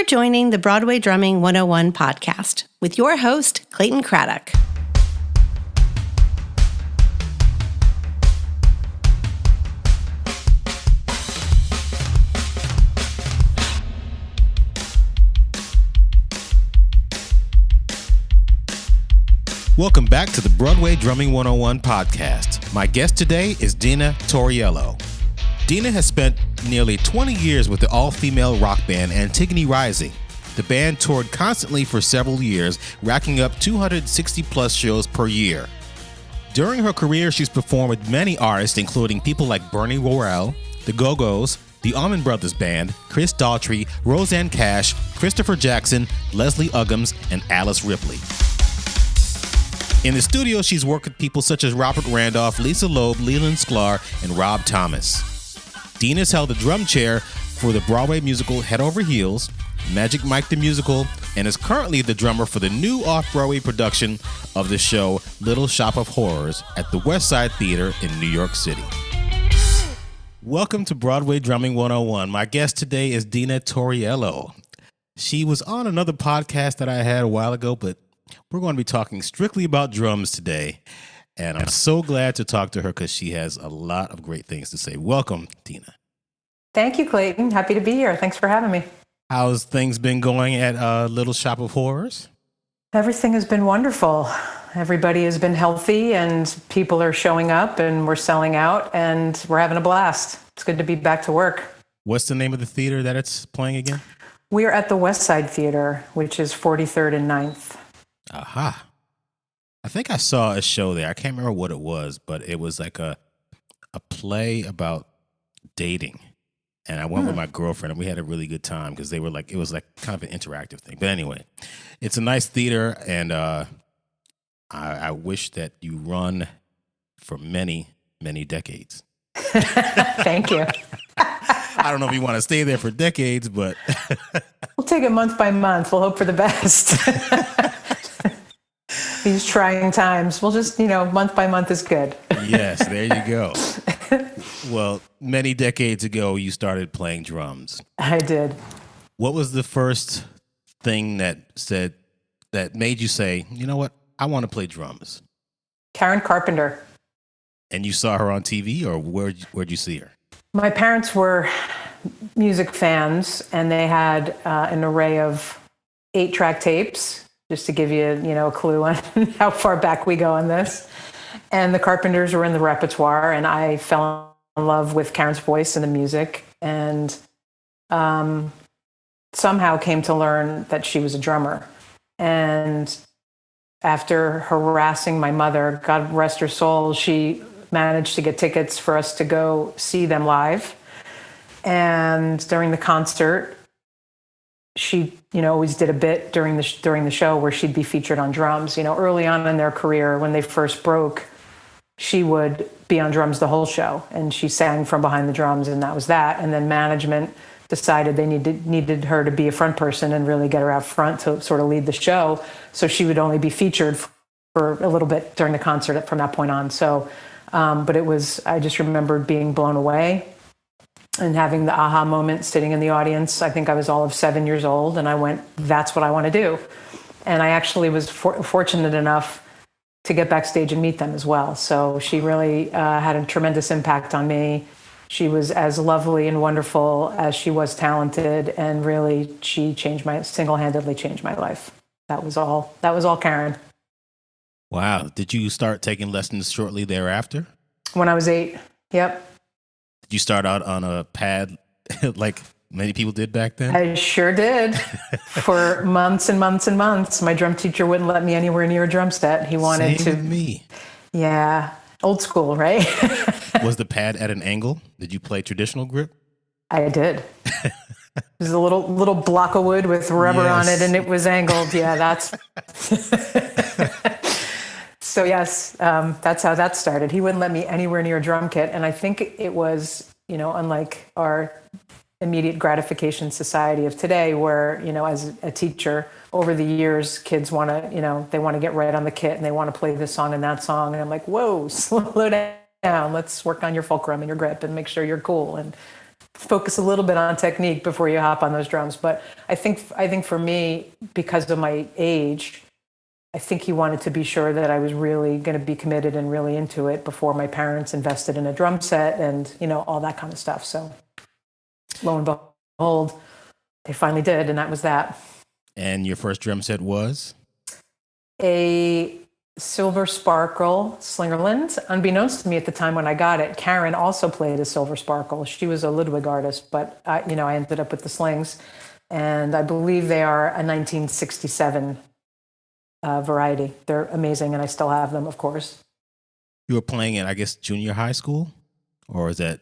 for joining the Broadway Drumming 101 podcast with your host, Clayton Craddock. Welcome back to the Broadway Drumming 101 podcast. My guest today is Dina Tauriello. Dina has spent nearly 20 years with the all-female rock band Antigone Rising. The band toured constantly for several years, racking up 260-plus shows per year. During her career, she's performed with many artists, including people like Bernie Worrell, the Go-Go's, the Allman Brothers Band, Chris Daughtry, Roseanne Cash, Christopher Jackson, Leslie Uggams, and Alice Ripley. In the studio, she's worked with people such as Robert Randolph, Lisa Loeb, Leland, Sklar, and Rob Thomas. Dina's held the drum chair for the Broadway musical Head Over Heels, Magic Mike the Musical, and is currently the drummer for the new off-Broadway production of the show Little Shop of Horrors at the West Side Theater in New York City. Welcome to Broadway Drumming 101. My guest today is Dina Tauriello. She was on another podcast that I had a while ago, but we're going to be talking strictly about drums today, and I'm so glad to talk to her because she has a lot of great things to say. Welcome, Dina. Thank you, Clayton. Happy to be here. Thanks for having me. How's things been going at Little Shop of Horrors? Everything has been wonderful. Everybody has been healthy, and people are showing up, and we're selling out, and we're having a blast. It's good to be back to work. What's the name of the theater that it's playing again? We are at the West Side Theater, which is 43rd and 9th. Aha. I think I saw a show there. I can't remember what it was, but it was like a play about dating. And I went with my girlfriend, and we had a really good time because it was like kind of an interactive thing. But anyway, it's a nice theater, and I wish that you run for many, many decades. Thank you. I don't know if you want to stay there for decades, but we'll take it month by month. We'll hope for the best. These trying times. We'll just, month by month is good. Yes, there you go. Well, many decades ago, you started playing drums. I did. What was the first thing that made you say, you know what, I want to play drums? Karen Carpenter. And you saw her on TV, or where'd you see her? My parents were music fans, and they had an array of 8-track tapes, just to give you, a clue on how far back we go on this. And the Carpenters were in the repertoire, and I fell in love with Karen's voice and the music, and somehow came to learn that she was a drummer. And after harassing my mother, God rest her soul, she managed to get tickets for us to go see them live. And during the concert, she, always did a bit during the show where she'd be featured on drums. Early on in their career, when they first broke, she would be on drums the whole show, and she sang from behind the drums, and that was that. And then management decided they needed her to be a front person and really get her out front to sort of lead the show. So she would only be featured for a little bit during the concert from that point on. So, but I just remembered being blown away and having the aha moment sitting in the audience. I think I was all of 7 years old, and I went, that's what I want to do. And I actually was fortunate enough to get backstage and meet them as well. So she really had a tremendous impact on me. She was as lovely and wonderful as she was talented, and really she single-handedly changed my life. That was all Karen. Wow. Did you start taking lessons shortly thereafter? When I was 8, yep. Did you start out on a pad like many people did back then? I sure did. For months and months and months. My drum teacher wouldn't let me anywhere near a drum set. He wanted Same with me. Yeah. Old school, right? Was the pad at an angle? Did you play traditional grip? I did. It was a little block of wood with rubber on it, and it was angled. Yeah, that's... So yes, that's how that started. He wouldn't let me anywhere near a drum kit. And I think it was, unlike our immediate gratification society of today, where, as a teacher, over the years, kids want to, they want to get right on the kit and they want to play this song and that song. And I'm like, whoa, slow down. Let's work on your fulcrum and your grip and make sure you're cool. And focus a little bit on technique before you hop on those drums. But I think for me, because of my age, I think he wanted to be sure that I was really going to be committed and really into it before my parents invested in a drum set and, all that kind of stuff. So lo and behold, they finally did, and that was that. And your first drum set was? A Silver Sparkle Slingerland. Unbeknownst to me at the time when I got it, Karen also played a Silver Sparkle. She was a Ludwig artist, but I ended up with the Slings, and I believe they are a 1967 variety. They're amazing, and I still have them, of course. You were playing in, I guess, junior high school, or is that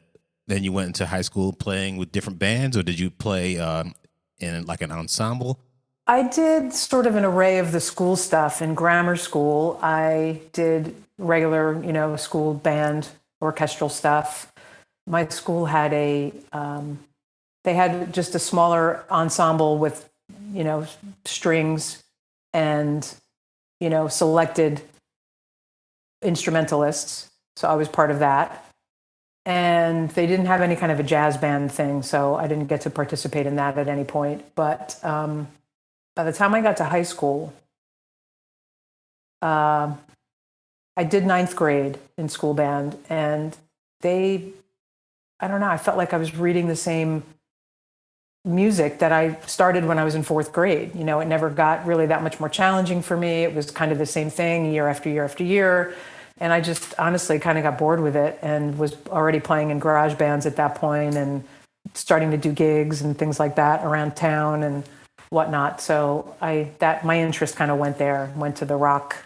then you went into high school playing with different bands, or did you play in like an ensemble? I did sort of an array of the school stuff. In grammar school, I did regular, school band, orchestral stuff. My school had they had just a smaller ensemble with, strings and, selected instrumentalists. So I was part of that. And they didn't have any kind of a jazz band thing, so I didn't get to participate in that at any point. But by the time I got to high school, I did 9th grade in school band, and I don't know, I felt like I was reading the same music that I started when I was in 4th grade. It never got really that much more challenging for me. It was kind of the same thing year after year after year. And I just honestly kind of got bored with it and was already playing in garage bands at that point and starting to do gigs and things like that around town and whatnot. So my interest kind of went to the rock,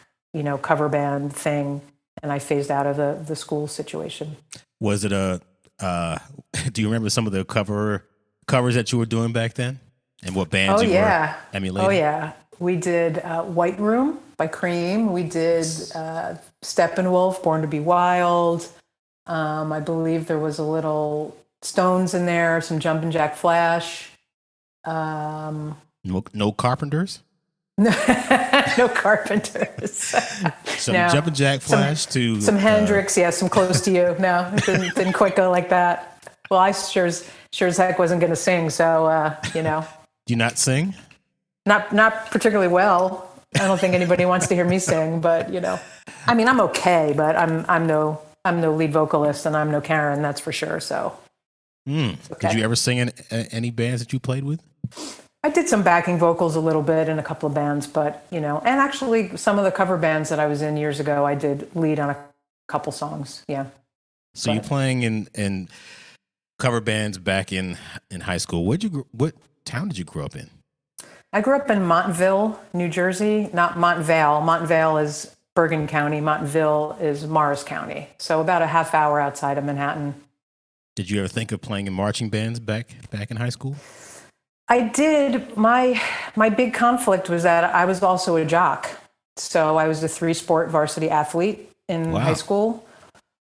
cover band thing, and I phased out of the school situation. Was it do you remember some of the covers that you were doing back then? And what bands were emulating? Oh, yeah. We did White Room by Cream. We did Steppenwolf, Born to Be Wild. I believe there was a little Stones in there, some Jumpin' Jack Flash. No Carpenters? No Carpenters. Some Jumpin' Jack Flash some Hendrix, some Close to You. No, it didn't quite go like that. Well, I sure as heck wasn't going to sing, so Do you not sing? Not particularly well. I don't think anybody wants to hear me sing, but I mean, I'm okay, but I'm no lead vocalist, and I'm no Karen, that's for sure. So, okay. Did you ever sing in any bands that you played with? I did some backing vocals a little bit in a couple of bands, but and actually some of the cover bands that I was in years ago, I did lead on a couple songs. Yeah. So you're playing in cover bands back in high school. What town did you grow up in? I grew up in Montville, New Jersey, not Montvale. Montvale is Bergen County. Montville is Morris County. So about a half hour outside of Manhattan. Did you ever think of playing in marching bands back in high school? I did. My big conflict was that I was also a jock. So I was a 3-sport varsity athlete in high school.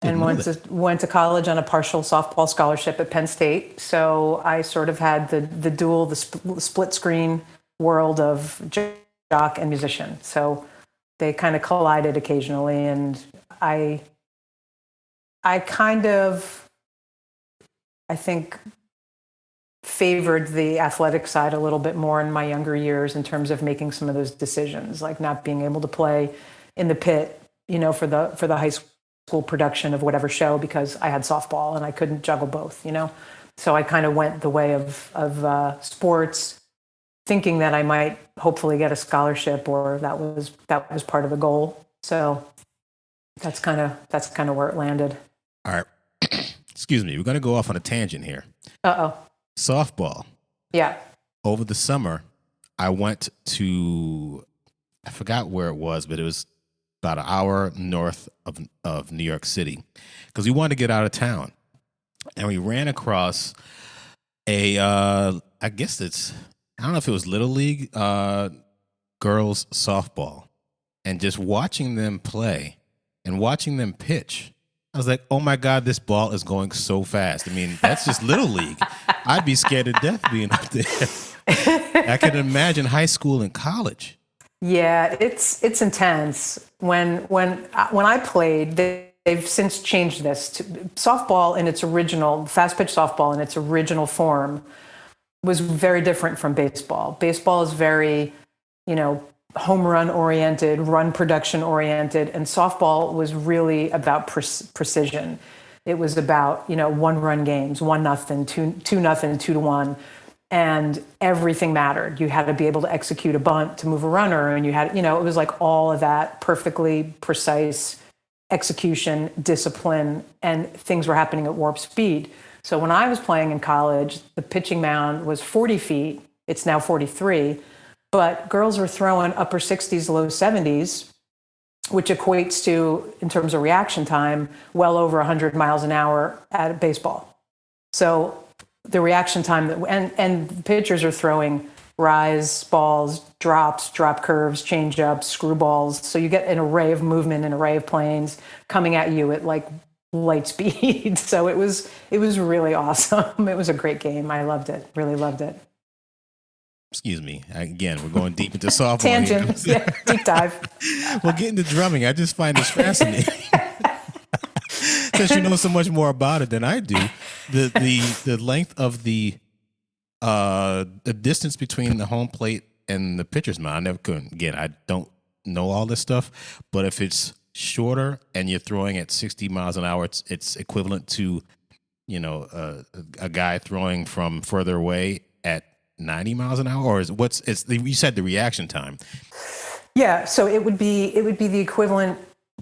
And went to college on a partial softball scholarship at Penn State. So I sort of had the split screen world of jock and musician. So they kind of collided occasionally, and I think favored the athletic side a little bit more in my younger years in terms of making some of those decisions, like not being able to play in the pit, for the high school production of whatever show because I had softball and I couldn't juggle both, So I kind of went the way of sports, thinking that I might hopefully get a scholarship, or that was part of the goal. So that's kind of where it landed. All right. Excuse me. We're going to go off on a tangent here. Uh-oh. Softball. Yeah. Over the summer, I went to, I forgot where it was, but it was about an hour north of New York City because we wanted to get out of town. And we ran across I don't know if it was Little League girls softball, and just watching them play and watching them pitch, I was like, oh my God, this ball is going so fast. I mean, that's just Little League. I'd be scared to death being up there. I can imagine high school and college. Yeah, it's intense. When I played, they they've since changed this to softball in its original, fast pitch softball in its original form was very different from baseball. Baseball is very, home run oriented, run production oriented, and softball was really about precision. It was about, 1-run games, 1-0, 2-0, 2-1. And everything mattered. You had to be able to execute a bunt to move a runner. And you had, it was like all of that perfectly precise execution, discipline, and things were happening at warp speed. So when I was playing in college, the pitching mound was 40 feet. It's now 43. But girls were throwing upper 60s, low 70s, which equates to, in terms of reaction time, well over 100 miles an hour at baseball. So the reaction time, and pitchers are throwing rise balls, drops, drop curves, change ups, screwballs. So you get an array of movement, an array of planes coming at you at like light speed. So it was really awesome. It was a great game. I loved it. Really loved it. Excuse me. Again, we're going deep into softball. Tangents. Yeah, deep dive. Well, getting to drumming, I just find this fascinating. Since you know so much more about it than I do, the length of the distance between the home plate and the pitcher's mound, I never couldn't. Again, I don't know all this stuff, but if it's shorter and you're throwing at 60 miles an hour, it's equivalent to, a guy throwing from further away at 90 miles an hour, or you said the reaction time. Yeah, so it would be the equivalent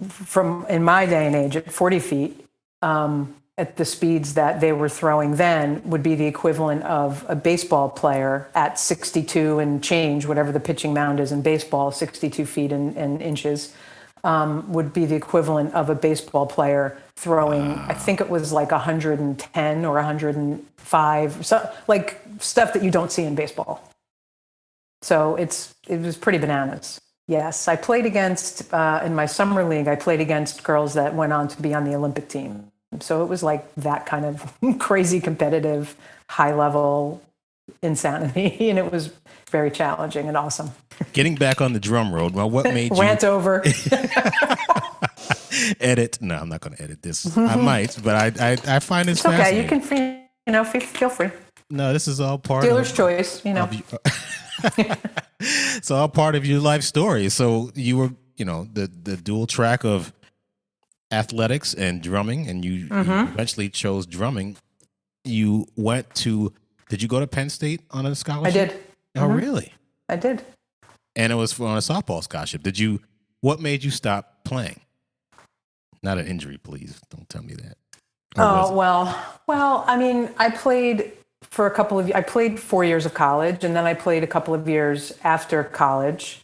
from in my day and age at 40 feet at the speeds that they were throwing then would be the equivalent of a baseball player at 62 and change, whatever the pitching mound is in baseball, 62 feet and inches, would be the equivalent of a baseball player throwing, I think it was like 110 or 105, so like stuff that you don't see in baseball. So it was pretty bananas. Yes, I played against, in my summer league, I played against girls that went on to be on the Olympic team. So it was like that kind of crazy competitive, high level insanity. And it was very challenging and awesome. Getting back on the drum road, well, what made you... Rant over. Edit. No, I'm not going to edit this. I might, but I find this fascinating. Okay, you can feel free. No, this is all part dealer's choice, It's all part of your life story. So you were, the dual track of athletics and drumming, and you eventually chose drumming. You went to, did you go to Penn State on a scholarship? I did. Oh, really? I did. And it was on a softball scholarship. What made you stop playing? Not an injury, please. Don't tell me that. Well, I mean, I played for I played 4 years of college, and then I played a couple of years after college.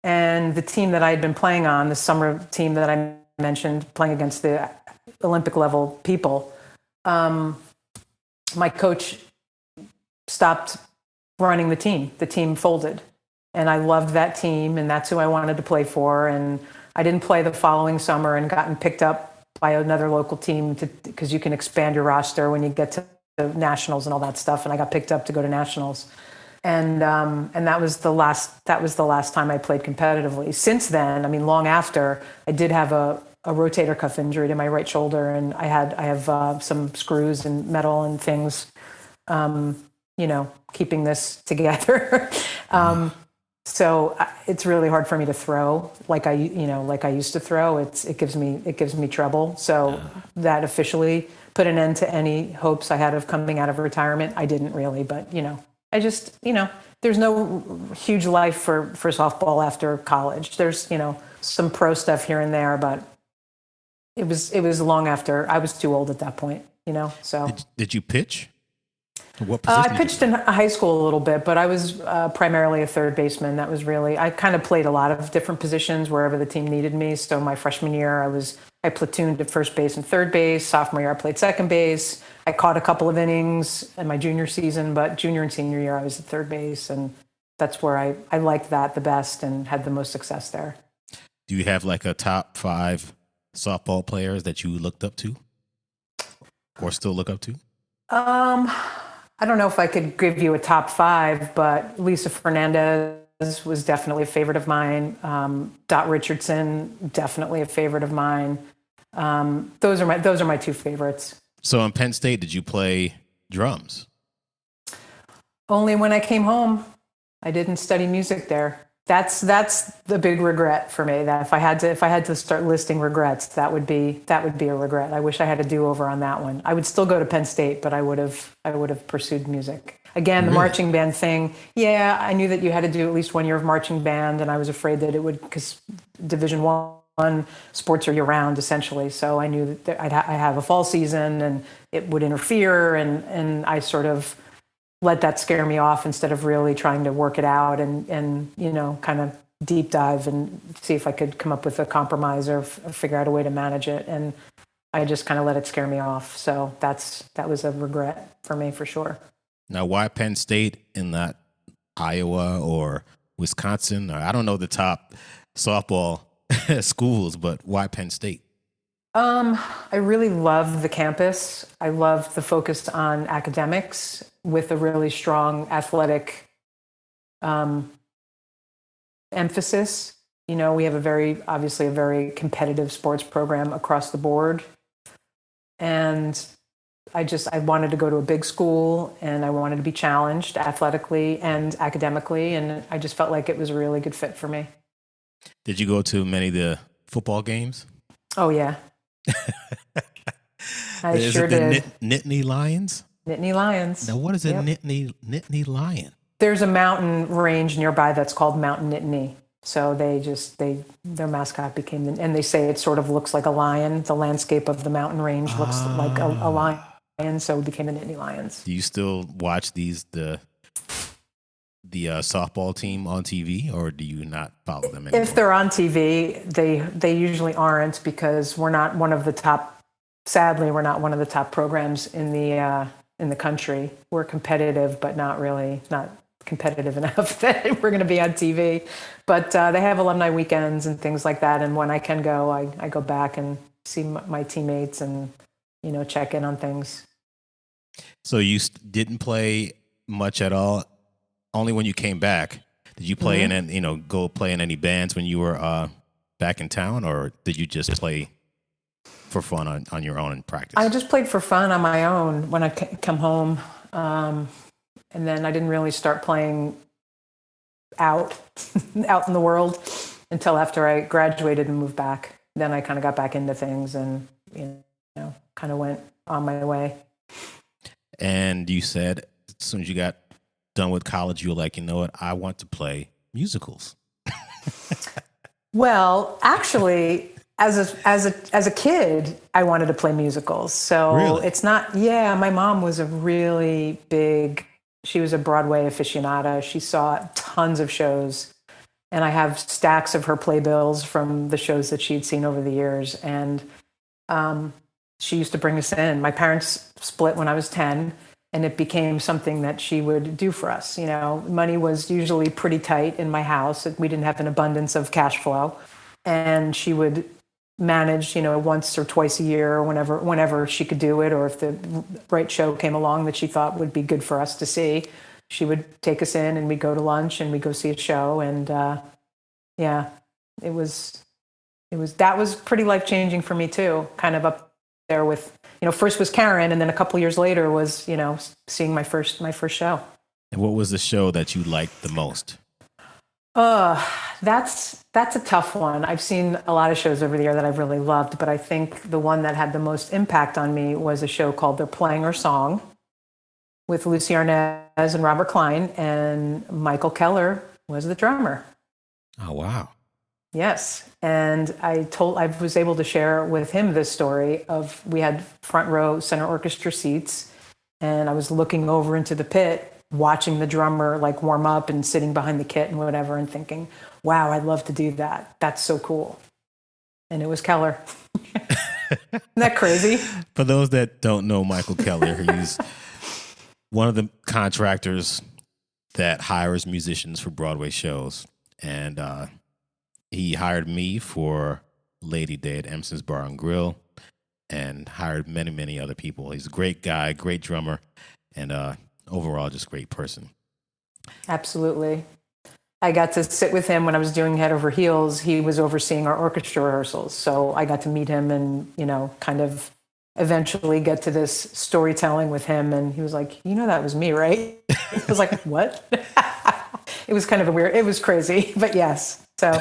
And the team that I had been playing on, the summer team that I mentioned, playing against the Olympic level people, my coach stopped running the team. The team folded. And I loved that team, and that's who I wanted to play for. And I didn't play the following summer and gotten picked up by another local team because you can expand your roster when you get to the nationals and all that stuff. And I got picked up to go to nationals. And that was the last time I played competitively. Since then, I mean, long after, I did have a rotator cuff injury to my right shoulder, and I have some screws and metal and things, keeping this together. So it's really hard for me to throw like I used to throw. It gives me trouble. So that officially put an end to any hopes I had of coming out of retirement. I didn't really, but I just, there's no huge life for softball after college. There's, some pro stuff here and there, but it was long after. I was too old at that point, so. Did you pitch? What position? I pitched in high school a little bit, but I was primarily a third baseman. That was really, I kind of played a lot of different positions wherever the team needed me. So my freshman year, I platooned at first base and third base. Sophomore year, I played second base. I caught a couple of innings in my junior season, but junior and senior year, I was at third base. And that's where I liked that the best and had the most success there. Do you have like a top 5 softball players that you looked up to or still look up to? I don't know if I could give you a top 5, but Lisa Fernandez was definitely a favorite of mine. Dot Richardson, definitely a favorite of mine. Those are my two favorites. So in Penn State, did you play drums? Only when I came home. I didn't study music there. That's the big regret for me. That if I had to start listing regrets, that would be a regret. I wish I had a do-over on that one. I would still go to Penn State, but I would have pursued music. Again, the marching band thing. Yeah, I knew that you had to do at least 1 year of marching band, and I was afraid that it would, because Division I sports are year-round essentially. So I knew that I have a fall season, and it would interfere, and I sort of let that scare me off instead of really trying to work it out and kind of deep dive and see if I could come up with a compromise or figure out a way to manage it. And I just kind of let it scare me off. So that was a regret for me for sure. Now, why Penn State and not Iowa or Wisconsin? Or I don't know the top softball schools, but why Penn State? I really love the campus. I love the focus on academics with a really strong athletic emphasis. We have obviously a very competitive sports program across the board. And I wanted to go to a big school, and I wanted to be challenged athletically and academically. And I just felt like it was a really good fit for me. Did you go to many of the football games? Oh, yeah. I sure did. Nittany Lions? Nittany Lions. Now, what is a Nittany Lion? There's a mountain range nearby that's called Mountain Nittany. So their mascot became, and they say it sort of looks like a lion. The landscape of the mountain range looks like a lion, so it became the Nittany Lions. Do you still watch the softball team on TV, or do you not follow them anymore? If they're on TV, they usually aren't, because we're not one of the top. Sadly, we're not one of the top programs in the country. We're competitive, but not competitive enough that we're going to be on TV. But they have alumni weekends and things like that. And when I can go, I go back and see my teammates and check in on things. So you didn't play much at all. Only when you came back, did you play go play in any bands when you were back in town, or did you just play for fun on your own in practice? I just played for fun on my own when I come home. And then I didn't really start playing out in the world until after I graduated and moved back. Then I kind of got back into things and, kind of went on my way. And you said as soon as you got done with college, you were like, you know what, I want to play musicals. Well, actually, as a kid, I wanted to play musicals. So really? It's not, my mom was she was a Broadway aficionada. She saw tons of shows, and I have stacks of her playbills from the shows that she'd seen over the years. And she used to bring us in. My parents split when I was 10, and it became something that she would do for us. Money was usually pretty tight in my house. We didn't have an abundance of cash flow, and she would manage, once or twice a year, or whenever she could do it, or if the right show came along that she thought would be good for us to see, she would take us in, and we'd go to lunch and we'd go see a show. And that was pretty life-changing for me too. Kind of up there with, first was Karen, and then a couple years later was, seeing my first show. And what was the show that you liked the most? That's a tough one. I've seen a lot of shows over the year that I've really loved, but I think the one that had the most impact on me was a show called They're Playing Our Song with Lucy Arnaz and Robert Klein, and Michael Keller was the drummer. Oh, wow. Yes. And I was able to share with him this story of, we had front row center orchestra seats, and I was looking over into the pit, watching the drummer like warm up and sitting behind the kit and whatever, and thinking, wow, I'd love to do that. That's so cool. And it was Keller. Isn't that crazy? For those that don't know Michael Keller, he's one of the contractors that hires musicians for Broadway shows. And he hired me for Lady Day at Emerson's Bar and Grill, and hired many, many other people. He's a great guy, great drummer, and overall just great person. Absolutely. I got to sit with him when I was doing Head Over Heels. He was overseeing our orchestra rehearsals. So I got to meet him and, kind of eventually get to this storytelling with him. And he was like, that was me, right? I was like, what? It was kind of it was crazy, but yes. So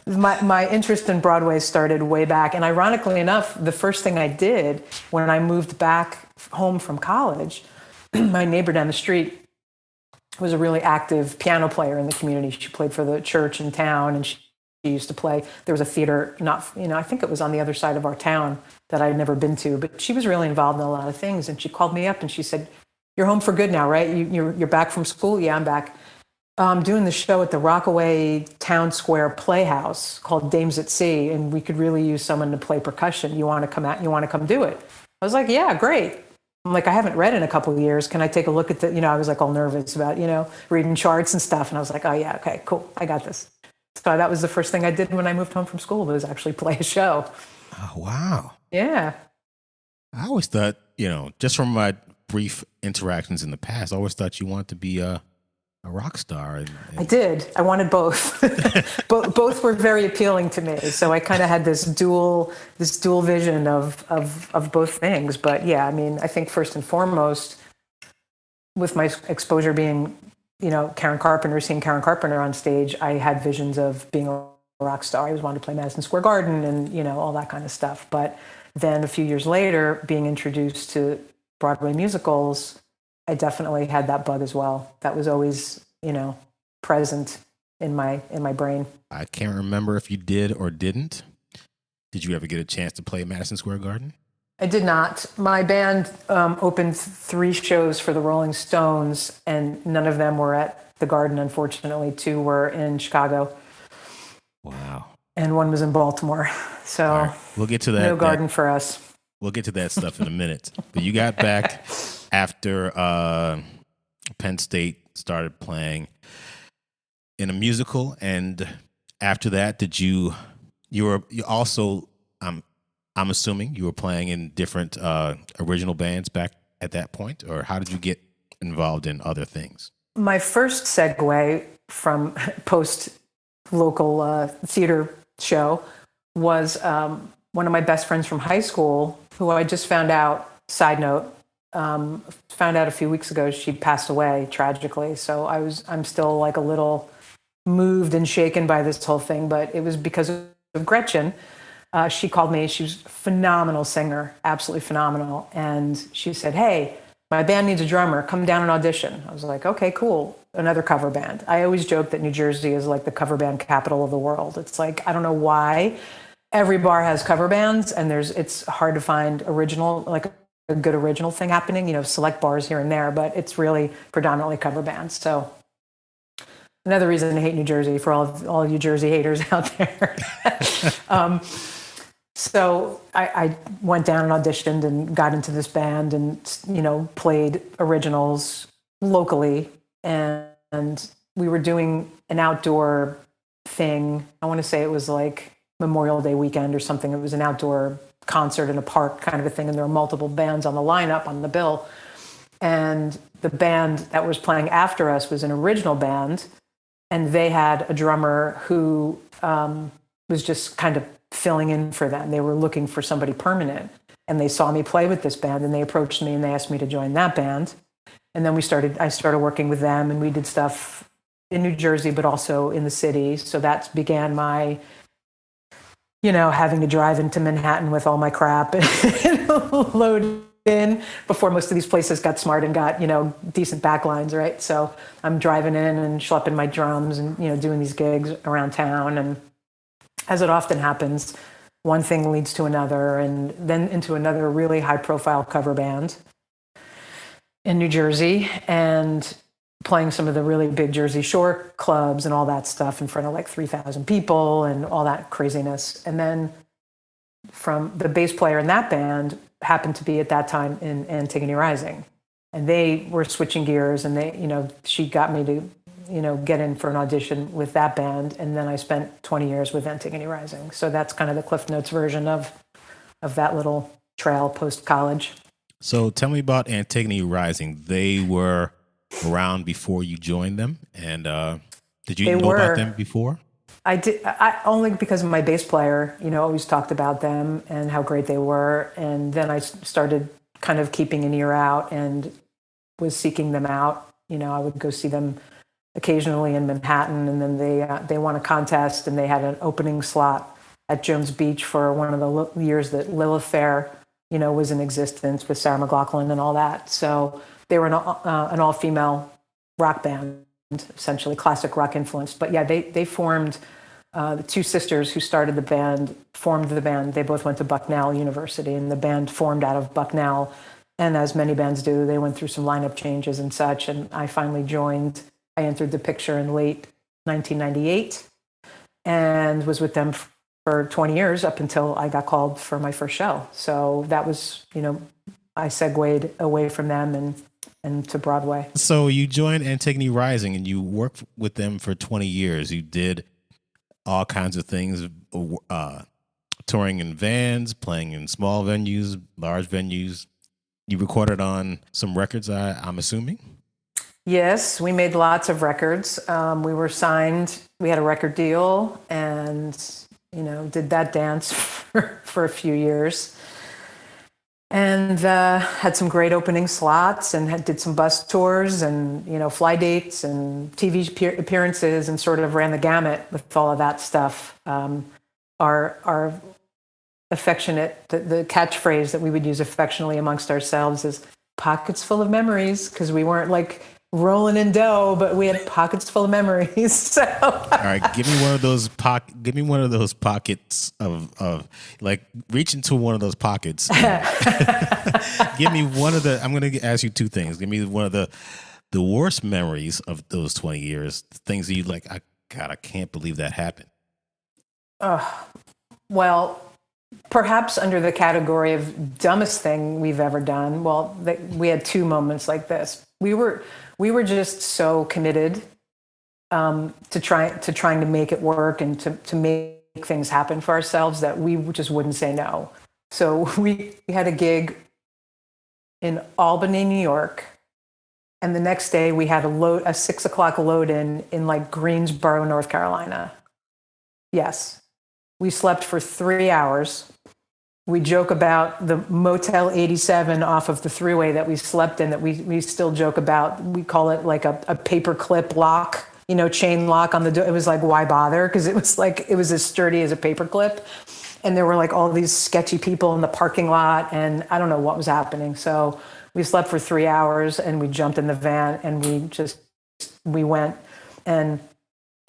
my interest in Broadway started way back. And ironically enough, the first thing I did when I moved back home from college, my neighbor down the street was a really active piano player in the community. She played for the church in town, and she used to play. There was a theater, I think it was on the other side of our town that I'd never been to, but she was really involved in a lot of things. And she called me up and she said, "You're home for good now, right? You're back from school?" "Yeah, I'm back. I'm doing the show at the Rockaway Town Square Playhouse called Dames at Sea, and we could really use someone to play percussion. You want to come out? You want to come do it?" I was like, "Yeah, great." I'm like, "I haven't read in a couple of years. Can I take a look at I was like all nervous about, reading charts and stuff. And I was like, "Oh yeah, okay, cool. I got this." So that was the first thing I did when I moved home from school, was actually play a show. Oh, wow. Yeah. I always thought, just from my brief interactions in the past, I always thought you wanted to be a rock star. And I did. I wanted both. Both were very appealing to me. So I kind of had this dual vision of both things. But yeah, I mean, I think first and foremost, with my exposure being, Karen Carpenter, seeing Karen Carpenter on stage, I had visions of being a rock star. I always wanted to play Madison Square Garden and, all that kind of stuff. But then a few years later, being introduced to Broadway musicals, I definitely had that bug as well. That was always, present in my brain. I can't remember if you did or didn't. Did you ever get a chance to play Madison Square Garden? I did not. My band opened 3 shows for the Rolling Stones, and none of them were at the Garden, unfortunately. 2 were in Chicago. Wow. And 1 was in Baltimore. So right. We'll get to that. No Garden for us. We'll get to that stuff in a minute. But you got back after Penn State started playing in a musical, and after that, did you were also I'm assuming you were playing in different original bands back at that point, or how did you get involved in other things? My first segue from post local theater show was one of my best friends from high school, who I just found out, side note, found out a few weeks ago she passed away tragically. So I'm still like a little moved and shaken by this whole thing, but it was because of Gretchen. She called me. She was a phenomenal singer, absolutely phenomenal. And she said, "Hey, my band needs a drummer. Come down and audition." I was like, "Okay, cool." Another cover band. I always joke that New Jersey is like the cover band capital of the world. It's like, I don't know why every bar has cover bands, and it's hard to find original, like a good original thing happening, select bars here and there, but it's really predominantly cover bands. So another reason to hate New Jersey, for all you Jersey haters out there. So I went down and auditioned and got into this band and, played originals locally. And we were doing an outdoor thing. I want to say it was like Memorial Day weekend or something. It was an outdoor concert in a park kind of a thing. And there were multiple bands on the lineup, on the bill. And the band that was playing after us was an original band. And they had a drummer who was just kind of filling in for them. They were looking for somebody permanent. And they saw me play with this band, and they approached me and they asked me to join that band. And then I started working with them, and we did stuff in New Jersey, but also in the city. So that began my, having to drive into Manhattan with all my crap and load in before most of these places got smart and got, decent backlines, right? So I'm driving in and schlepping my drums and, doing these gigs around town. And as it often happens, one thing leads to another, and then into another really high-profile cover band in New Jersey, and playing some of the really big Jersey Shore clubs and all that stuff in front of like 3,000 people and all that craziness. And then from the bass player in that band happened to be at that time in Antigone Rising, and they were switching gears, and she got me to, get in for an audition with that band. And then I spent 20 years with Antigone Rising. So that's kind of the Cliff Notes version of that little trail post-college. So tell me about Antigone Rising. They were around before you joined them, and Did you They know about were. them before? I did. I only because my bass player, always talked about them and how great they were. And then I started kind of keeping an ear out and was seeking them out. I would go see them occasionally in Manhattan, and then they won a contest, and they had an opening slot at Jones Beach for one of the years that Lilith Fair, was in existence with Sarah McLachlan and all that. So they were an all-female rock band, essentially classic rock influenced. But yeah, they formed. The two sisters who started the band formed the band. They both went to Bucknell University, and the band formed out of Bucknell. And as many bands do, they went through some lineup changes and such. And I finally joined. I entered the picture in late 1998 and was with them for 20 years up until I got called for my first show. So that was, I segued away from them and to Broadway. So you joined Antigone Rising and you worked with them for 20 years. You did all kinds of things, touring in vans, playing in small venues, large venues. You recorded on some records, I'm assuming? Yes, we made lots of records. We were signed. We had a record deal and, did that dance for a few years. And had some great opening slots and did some bus tours and, fly dates and TV appearances and sort of ran the gamut with all of that stuff. Our affectionate, the catchphrase that we would use affectionately amongst ourselves is pockets full of memories, because we weren't like rolling in dough, but we had pockets full of memories. So. All right, give me one of those pockets of like reach into one of those pockets. Give me one of the. I'm going to ask you two things. Give me one of the worst memories of those 20 years. Things that you like. I can't believe that happened. Well, perhaps under the category of dumbest thing we've ever done. Well, we had two moments like this. We were just so committed to trying to make it work and to make things happen for ourselves that we just wouldn't say no. So we had a gig in Albany, New York, and the next day we had a 6:00 load in like Greensboro, North Carolina. Yes, we slept for 3 hours. We joke about the Motel 87 off of the thruway that we slept in that we still joke about. We call it like a paper clip lock, chain lock on the door. It was like, why bother? Because it was as sturdy as a paper clip. And there were like all these sketchy people in the parking lot, and I don't know what was happening. So we slept for 3 hours and we jumped in the van and we went. And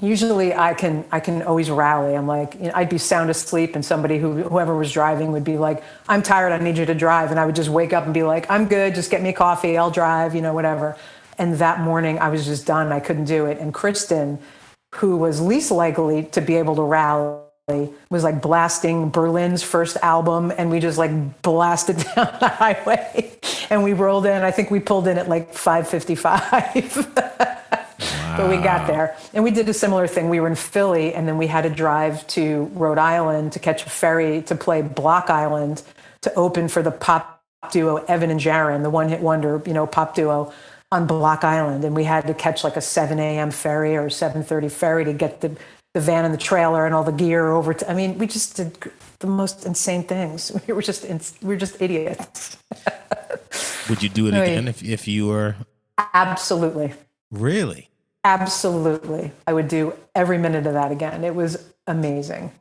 usually I can always rally. I'm like, I'd be sound asleep and whoever was driving would be like, I'm tired, I need you to drive. And I would just wake up and be like, I'm good, just get me coffee, I'll drive, whatever. And that morning I was just done, I couldn't do it. And Kristen, who was least likely to be able to rally, was like blasting Berlin's first album, and we just like blasted down the highway. And we rolled in, I think we pulled in at like 5:55. But we got there. And we did a similar thing. We were in Philly, and then we had to drive to Rhode Island to catch a ferry to play Block Island to open for the pop duo Evan and Jaron, the one-hit wonder, pop duo on Block Island. And we had to catch like a 7 a.m. ferry or 7:30 ferry to get the van and the trailer and all the gear over to. I mean, we just did the most insane things. We were just idiots. Would you do it again if you were? Absolutely. Really? Absolutely. I would do every minute of that again. It was amazing.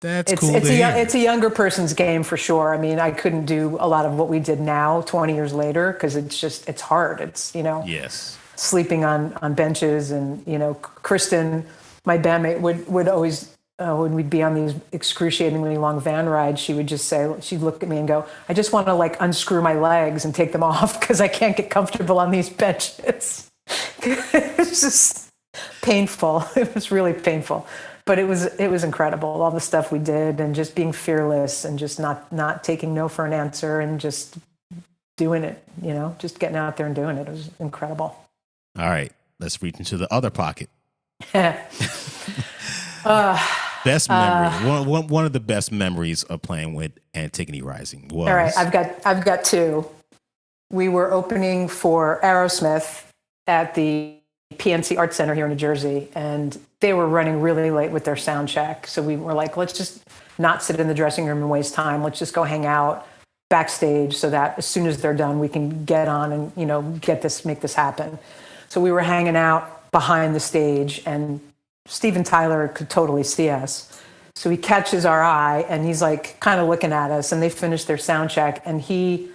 That's cool. It's a younger person's game for sure. I mean, I couldn't do a lot of what we did now 20 years later because it's hard. It's, yes, sleeping on benches and, Kristen, my bandmate would always, when we'd be on these excruciatingly long van rides, she would just say, she'd look at me and go, I just want to like unscrew my legs and take them off because I can't get comfortable on these benches. It was just painful. It was really painful, but it was incredible. All the stuff we did and just being fearless and just not taking no for an answer and just doing it, just getting out there and doing it. It was incredible. All right, let's reach into the other pocket. Best memory. One of the best memories of playing with Antigone Rising was. All right, I've got two. We were opening for Aerosmith at the PNC Art Center here in New Jersey, and they were running really late with their sound check. So we were like, let's just not sit in the dressing room and waste time. Let's just go hang out backstage so that as soon as they're done, we can get on and, make this happen. So we were hanging out behind the stage, and Steven Tyler could totally see us. So he catches our eye, and he's like kind of looking at us, and they finished their sound check, and he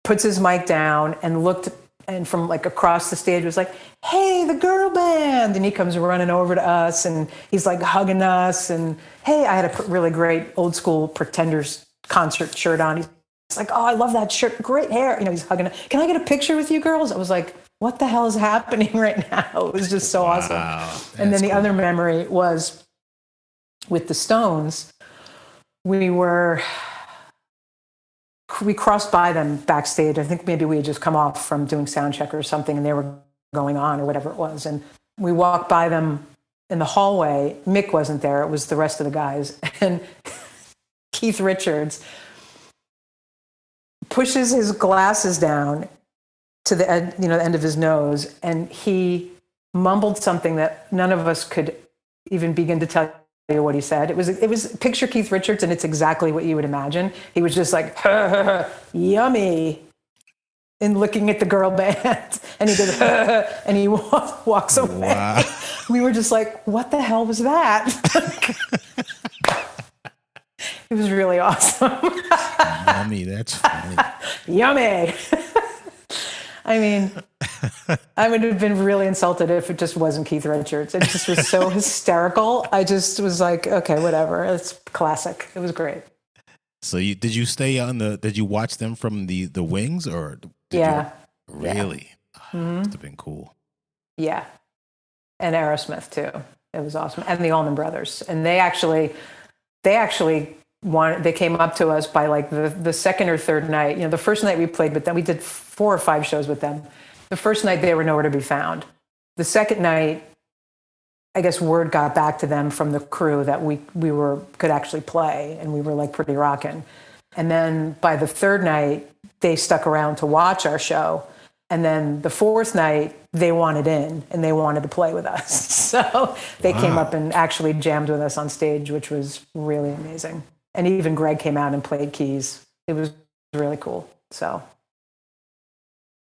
puts his mic down and looked, and from like across the stage was like, hey, the girl band. And he comes running over to us, and he's like hugging us. And hey, I had a really great old school Pretenders concert shirt on. He's like, oh, I love that shirt. Great hair. He's hugging. Can I get a picture with you girls? I was like, what the hell is happening right now? It was just so awesome. And then the other memory was with the Stones. We crossed by them backstage. I think maybe we had just come off from doing sound check or something, and they were going on or whatever it was. And we walked by them in the hallway. Mick wasn't there. It was the rest of the guys. And Keith Richards pushes his glasses down to the end, the end of his nose, and he mumbled something that none of us could even begin to tell you what he said. It was picture Keith Richards, and it's exactly what you would imagine. He was just like, yummy, and looking at the girl band, and he goes, and he walks away. Wow. We were just like, what the hell was that? It was really awesome. Yummy, that's funny. Yummy. I mean, I would have been really insulted if it just wasn't Keith Richards. It just was so hysterical. I just was like, okay, whatever. It's classic. It was great. So did you stay did you watch them from the wings, or? Yeah. Really? Yeah. Oh, must have been cool. Yeah. And Aerosmith too. It was awesome. And the Allman Brothers. And they actually they came up to us by like the second or third night. The first night we played with them, we did 4 or 5 shows with them. The first night they were nowhere to be found. The second night, I guess word got back to them from the crew that we could actually play, and we were like pretty rocking. And then by the third night, they stuck around to watch our show. And then the fourth night, they wanted in and they wanted to play with us. So they came up and actually jammed with us on stage, which was really amazing. And even Greg came out and played keys. It was really cool. So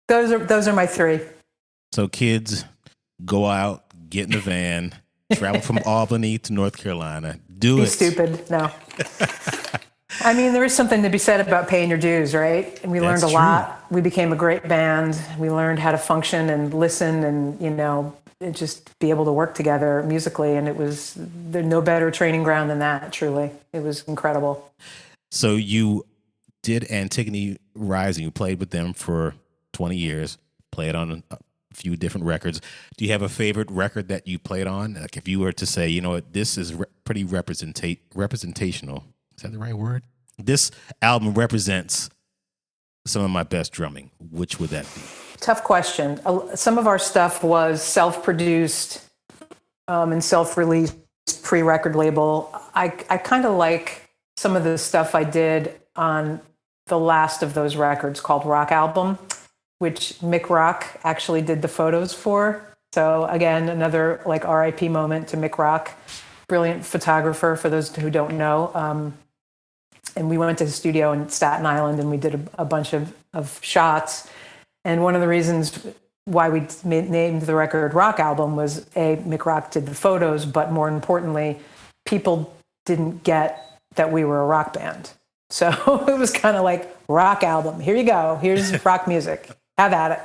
those are my 3. So kids, go out, get in the van, travel from Albany to North Carolina. Be stupid. No. I mean, there is something to be said about paying your dues, right? And we learned a lot. We became a great band. We learned how to function and listen and, just be able to work together musically. And there's no better training ground than that, truly. It was incredible. So you did Antigone Rising. You played with them for 20 years, played on a few different records. Do you have a favorite record that you played on? Like if you were to say, this is pretty representational. Is that the right word? This album represents some of my best drumming. Which would that be? Tough question. Some of our stuff was self-produced and self-released pre-record label. I kind of like some of the stuff I did on the last of those records called Rock Album, which Mick Rock actually did the photos for. So again, another like RIP moment to Mick Rock, brilliant photographer for those who don't know. And we went to the studio in Staten Island and we did a bunch of shots. And one of the reasons why we named the record Rock Album was Mick Rock did the photos, but more importantly, people didn't get that we were a rock band. So it was kind of like Rock Album. Here you go. Here's rock music. Have at it.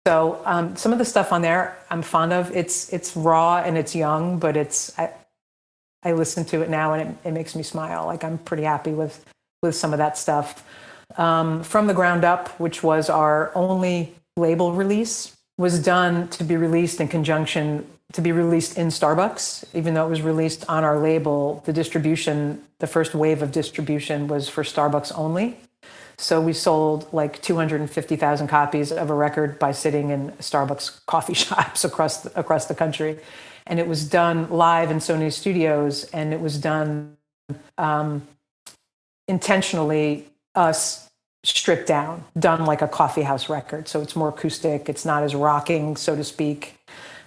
So some of the stuff on there I'm fond of. It's raw and it's young, but I listen to it now and it makes me smile. Like I'm pretty happy with some of that stuff. From the Ground Up, which was our only label release, was done to be released in conjunction, to be released in Starbucks. Even though it was released on our label, the first wave of distribution was for Starbucks only. So we sold like 250,000 copies of a record by sitting in Starbucks coffee shops across the country. And it was done live in Sony Studios, and it was done intentionally us stripped down, done like a coffee house record. So it's more acoustic. It's not as rocking, so to speak.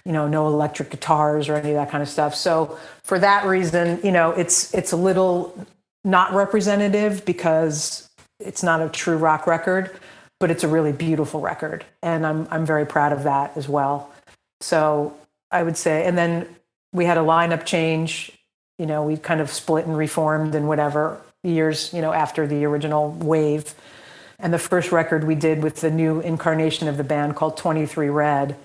No electric guitars or any of that kind of stuff. So for that reason, it's a little not representative because it's not a true rock record, but it's a really beautiful record. And I'm very proud of that as well. So I would say, and then we had a lineup change, we kind of split and reformed and whatever years, after the original wave. And the first record we did with the new incarnation of the band called 23 Red,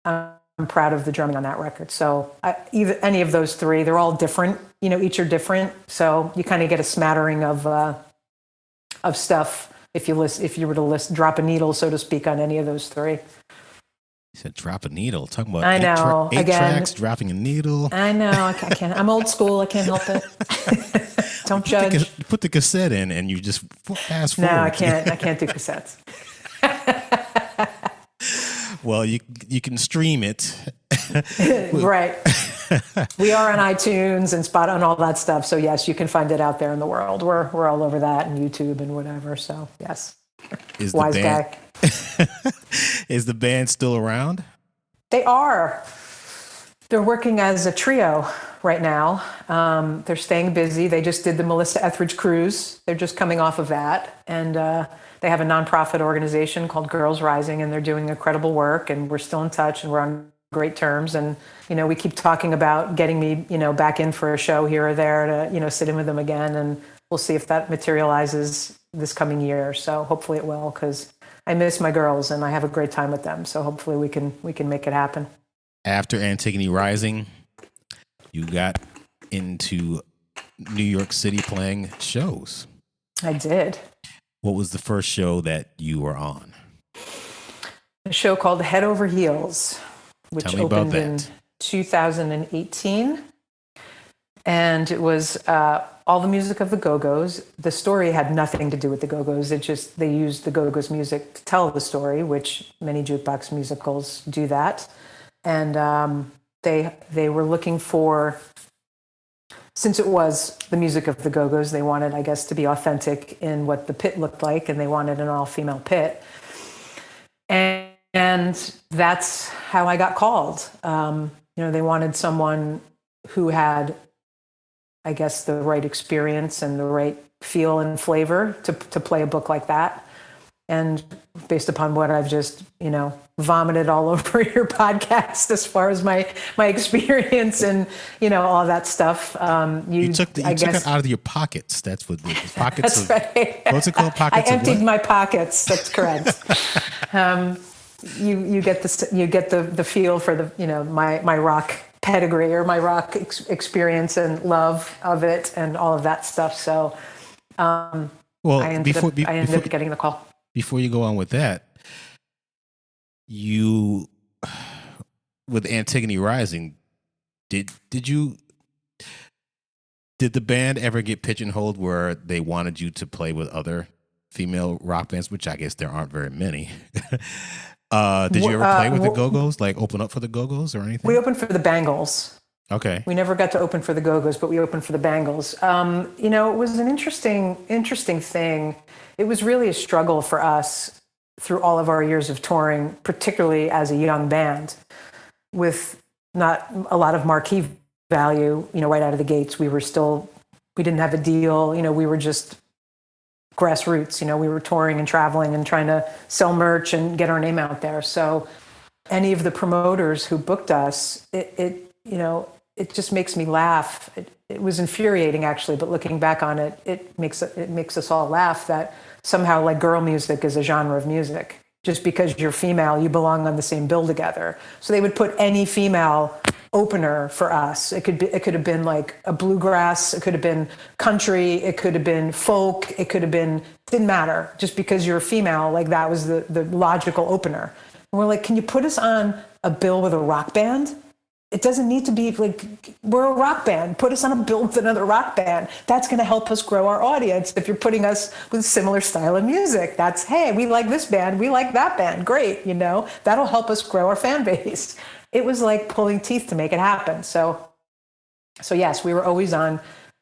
I'm proud of the drumming on that record. So either any of those three, they're all different, each are different. So you kind of get a smattering of stuff if you were to drop a needle, so to speak, on any of those three. You said drop a needle. Talking about I know. eight tracks, dropping a needle. I know. I can't. I'm old school. I can't help it. Don't judge. Put the cassette in and you just fast forward. No, I can't. I can't do cassettes. Well, you can stream it. Right. We are on iTunes and Spot and all that stuff. So yes, you can find it out there in the world. We're all over that and YouTube and whatever. So yes. Wise guy. Is the band still around? They are. They're working as a trio right now. They're staying busy. They just did the Melissa Etheridge cruise. They're just coming off of that. And they have a nonprofit organization called Girls Rising, and they're doing incredible work. And we're still in touch, and we're on great terms. And, we keep talking about getting me, back in for a show here or there to, sit in with them again. And we'll see if that materializes this coming year. So hopefully it will, because I miss my girls and I have a great time with them. So hopefully we can make it happen. After Antigone Rising, you got into New York City playing shows. I did. What was the first show that you were on? A show called Head Over Heels, which opened in 2018. And it was all the music of the Go-Go's. The story had nothing to do with the Go-Go's. They used the Go-Go's music to tell the story, which many jukebox musicals do that. And they were looking for, since it was the music of the Go-Go's, they wanted, I guess, to be authentic in what the pit looked like, and they wanted an all-female pit. And that's how I got called. They wanted someone who had, I guess, the right experience and the right feel and flavor to play a book like that. And based upon what I've just, vomited all over your podcast as far as my experience and, all that stuff. You took it out of your pockets. That's what the pockets. That's right. What's it called? Pockets. I emptied my pockets. That's correct. You get the feel for the, my rock pedigree or my rock experience and love of it and all of that stuff. So, I ended up getting the call. Before you go on with that, with Antigone Rising, did the band ever get pigeonholed where they wanted you to play with other female rock bands, which I guess there aren't very many? Did you ever play with the Go-Go's, like open up for the Go-Go's or anything? We opened for the Bangles. Okay. We never got to open for the Go-Go's, but we opened for the Bangles. It was an interesting thing. It was really a struggle for us through all of our years of touring, particularly as a young band, with not a lot of marquee value, right out of the gates. We didn't have a deal. We were just grassroots. We were touring and traveling and trying to sell merch and get our name out there. So any of the promoters who booked us, it just makes me laugh. It was infuriating, actually, but looking back on it, it makes us all laugh that somehow, like, girl music is a genre of music. Just because you're female, you belong on the same bill together. So they would put any female opener for us. It could have been like a bluegrass. It could have been country. It could have been folk. It could have been, didn't matter. Just because you're a female, like, that was the logical opener. And we're like, can you put us on a bill with a rock band? It doesn't need to be like, we're a rock band. Put us on a bill with another rock band. That's going to help us grow our audience. If you're putting us with similar style of music, that's, hey, we like this band. We like that band. Great. That'll help us grow our fan base. It was like pulling teeth to make it happen. So yes, we were always on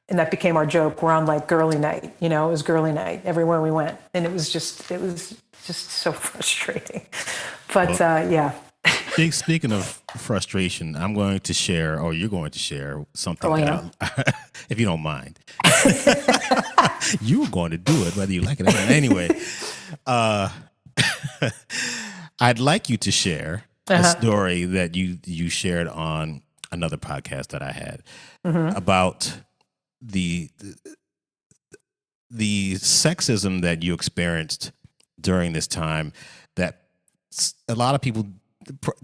and that became our joke. We're on like girly night, it was girly night everywhere we went. And it was just so frustrating. But yeah. Speaking of frustration, I'm going to share, or you're going to share something if you don't mind. You were going to do it, whether you like it or not. Anyway, I'd like you to share a story that you shared on another podcast that I had about the sexism that you experienced during this time that a lot of people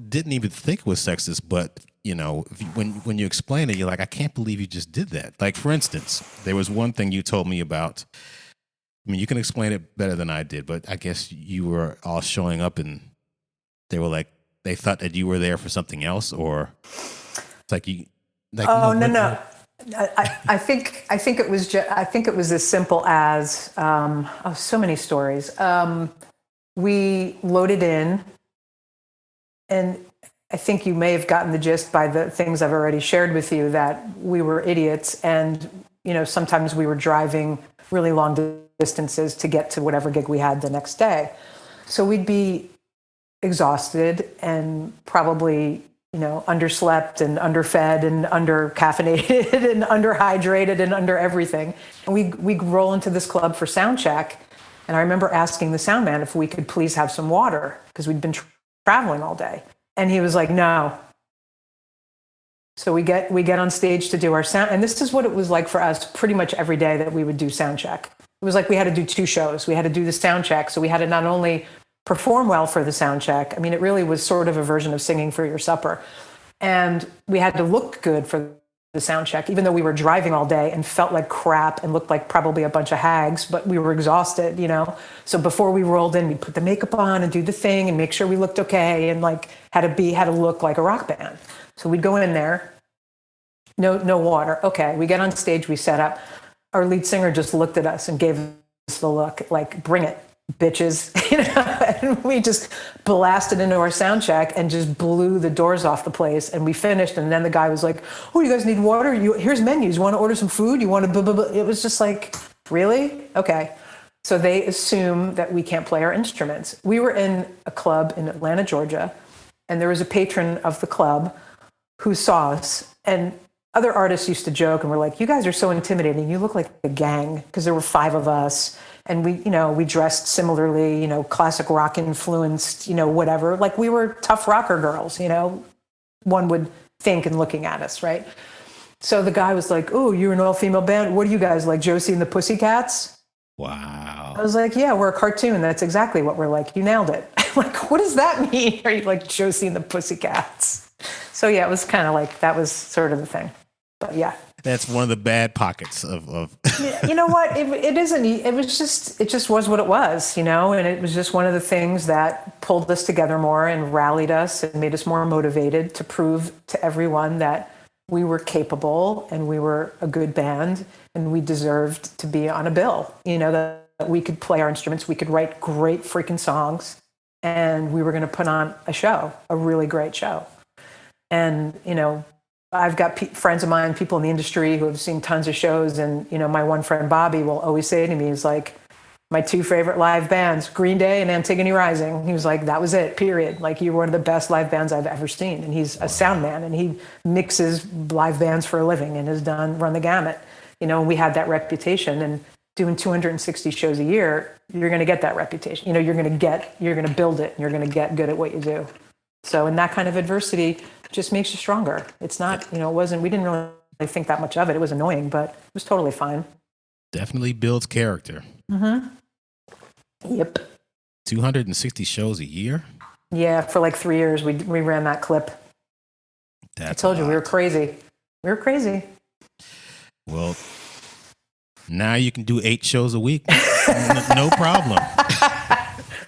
didn't even think was sexist, but when you explain it, you're like, I can't believe you just did that. Like, for instance, there was one thing you told me about. I mean, you can explain it better than I did, but I guess you were all showing up and they were like, they thought that you were there for something else, or it's like you. Like, no. I think it was as simple as so many stories. We loaded in, and I think you may have gotten the gist by the things I've already shared with you, that we were idiots, and sometimes we were driving really long distances to get to whatever gig we had the next day. So we'd be exhausted and probably underslept and underfed and undercaffeinated and underhydrated and under everything. And we roll into this club for sound check. And I remember asking the sound man if we could please have some water, because we'd been traveling all day. And he was like, no. So we get on stage to do our sound. And this is what it was like for us pretty much every day that we would do sound check. It was like we had to do 2 shows. We had to do the sound check. So we had to not only perform well for the sound check. I mean, it really was sort of a version of singing for your supper. And we had to look good for the sound check, even though we were driving all day and felt like crap and looked like probably a bunch of hags, but we were exhausted, So before we rolled in, we'd put the makeup on and do the thing and make sure we looked okay, and like had to look like a rock band. So we'd go in there, no water. Okay, we get on stage, we set up. Our lead singer just looked at us and gave us the look, like, bring it, bitches. And we just blasted into our sound check and just blew the doors off the place. And we finished, and then the guy was like, oh, you guys need water? Here's menus. You want to order some food? You want to blah, blah, blah. It was just like, really? Okay. So they assume that we can't play our instruments. We were in a club in Atlanta, Georgia, and there was a patron of the club who saw us, and other artists used to joke and were like, you guys are so intimidating. You look like a gang, because there were 5 of us. And we dressed similarly, classic rock influenced, whatever. Like, we were tough rocker girls, one would think in looking at us, right? So the guy was like, oh, you're an all-female band. What are you guys, like Josie and the Pussycats? Wow. I was like, yeah, we're a cartoon. That's exactly what we're like. You nailed it. I'm like, what does that mean? Are you like Josie and the Pussycats? So yeah, it was kind of like, that was sort of the thing. But yeah. That's one of the bad pockets of You know what? It isn't. It just was what it was, and it was just one of the things that pulled us together more and rallied us and made us more motivated to prove to everyone that we were capable and we were a good band and we deserved to be on a bill, that we could play our instruments, we could write great freaking songs, and we were going to put on a show, a really great show. And, I've got friends of mine, people in the industry who have seen tons of shows. And, my one friend, Bobby, will always say to me, he's like, my 2 favorite live bands, Green Day and Antigone Rising. He was like, that was it, period. Like, you were one of the best live bands I've ever seen. And he's a sound man, and he mixes live bands for a living and has run the gamut. And we had that reputation, and doing 260 shows a year, you're going to get that reputation. You're going to build it, and you're going to get good at what you do. So in that kind of adversity, just makes you stronger. It's not, we didn't really think that much of it. It was annoying, but it was totally fine. Definitely builds character. Mm-hmm. Yep. 260 shows a year? Yeah, for like 3 years, we ran that clip. I told you, we were crazy. Well, now you can do 8 shows a week. No problem.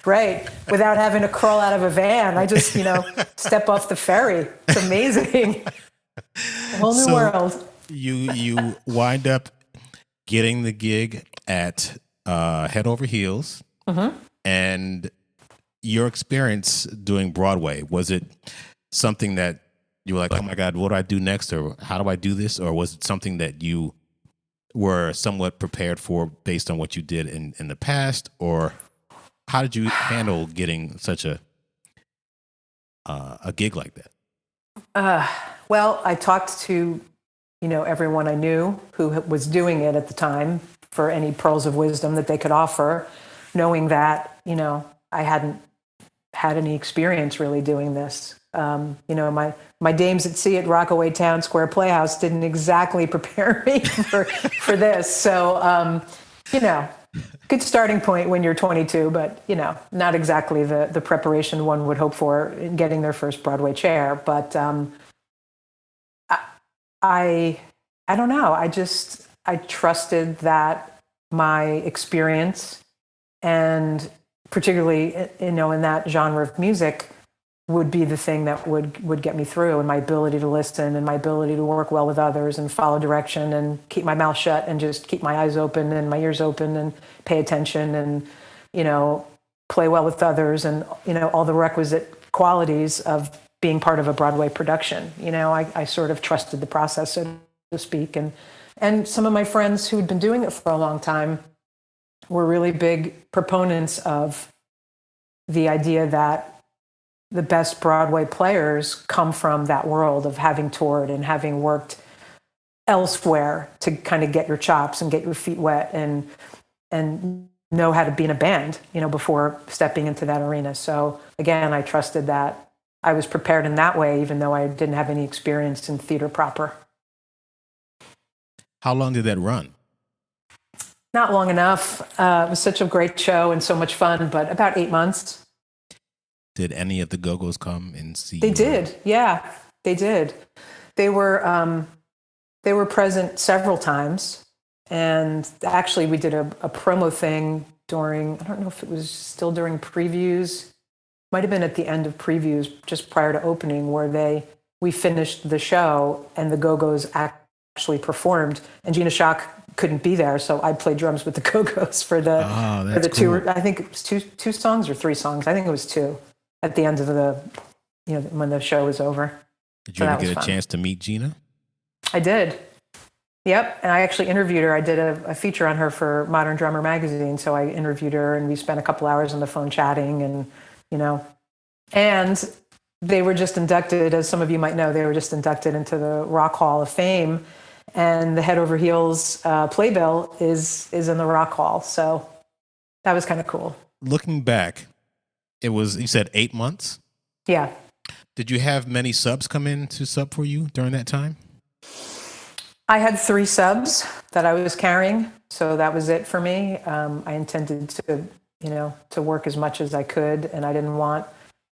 Right. Without having to crawl out of a van. I just, step off the ferry. It's amazing. A whole new world. You wind up getting the gig at Head Over Heels. Mm-hmm. And your experience doing Broadway, was it something that you were like, oh my God, what do I do next? Or how do I do this? Or was it something that you were somewhat prepared for based on what you did in the past, or how did you handle getting such a gig like that? Well, I talked to, everyone I knew who was doing it at the time for any pearls of wisdom that they could offer, knowing that, I hadn't had any experience really doing this. My dames at sea at Rockaway Town Square Playhouse didn't exactly prepare me for this. So, good starting point when you're 22, but, not exactly the preparation one would hope for in getting their first Broadway chair. But I don't know. I trusted that my experience, and particularly, in that genre of music, would be the thing that would get me through, and my ability to listen and my ability to work well with others and follow direction and keep my mouth shut and just keep my eyes open and my ears open and pay attention and, play well with others and, all the requisite qualities of being part of a Broadway production. I sort of trusted the process, so to speak. And some of my friends who'd been doing it for a long time were really big proponents of the idea that the best Broadway players come from that world of having toured and having worked elsewhere to kind of get your chops and get your feet wet and know how to be in a band, before stepping into that arena. So again, I trusted that I was prepared in that way, even though I didn't have any experience in theater proper. How long did that run? Not long enough. It was such a great show and so much fun, but about 8 months. Did any of the Go-Go's come and see you? They did. Yeah, they did. They were present several times. And actually we did a promo thing during, I don't know if it was still during previews, might have been at the end of previews just prior to opening, where we finished the show and the Go-Go's actually performed, and Gina Schock couldn't be there, so I played drums with the Go-Go's for the cool. two. I think it was two songs or 3 songs. I think it was 2 at the end of the when the show was over. Did you ever get a chance to meet Gina? I did. Yep, and I actually interviewed her. I did a feature on her for Modern Drummer magazine, so I interviewed her, and we spent a couple hours on the phone chatting, and and they were just inducted, as some of you might know, they were just inducted into the Rock Hall of Fame, and the Head Over Heels playbill is in the Rock Hall, so that was kind of cool. Looking back, it was, you said 8 months? Yeah. Did you have many subs come in to sub for you during that time? I had 3 subs that I was carrying, so that was it for me. I intended to work as much as I could, and I didn't want,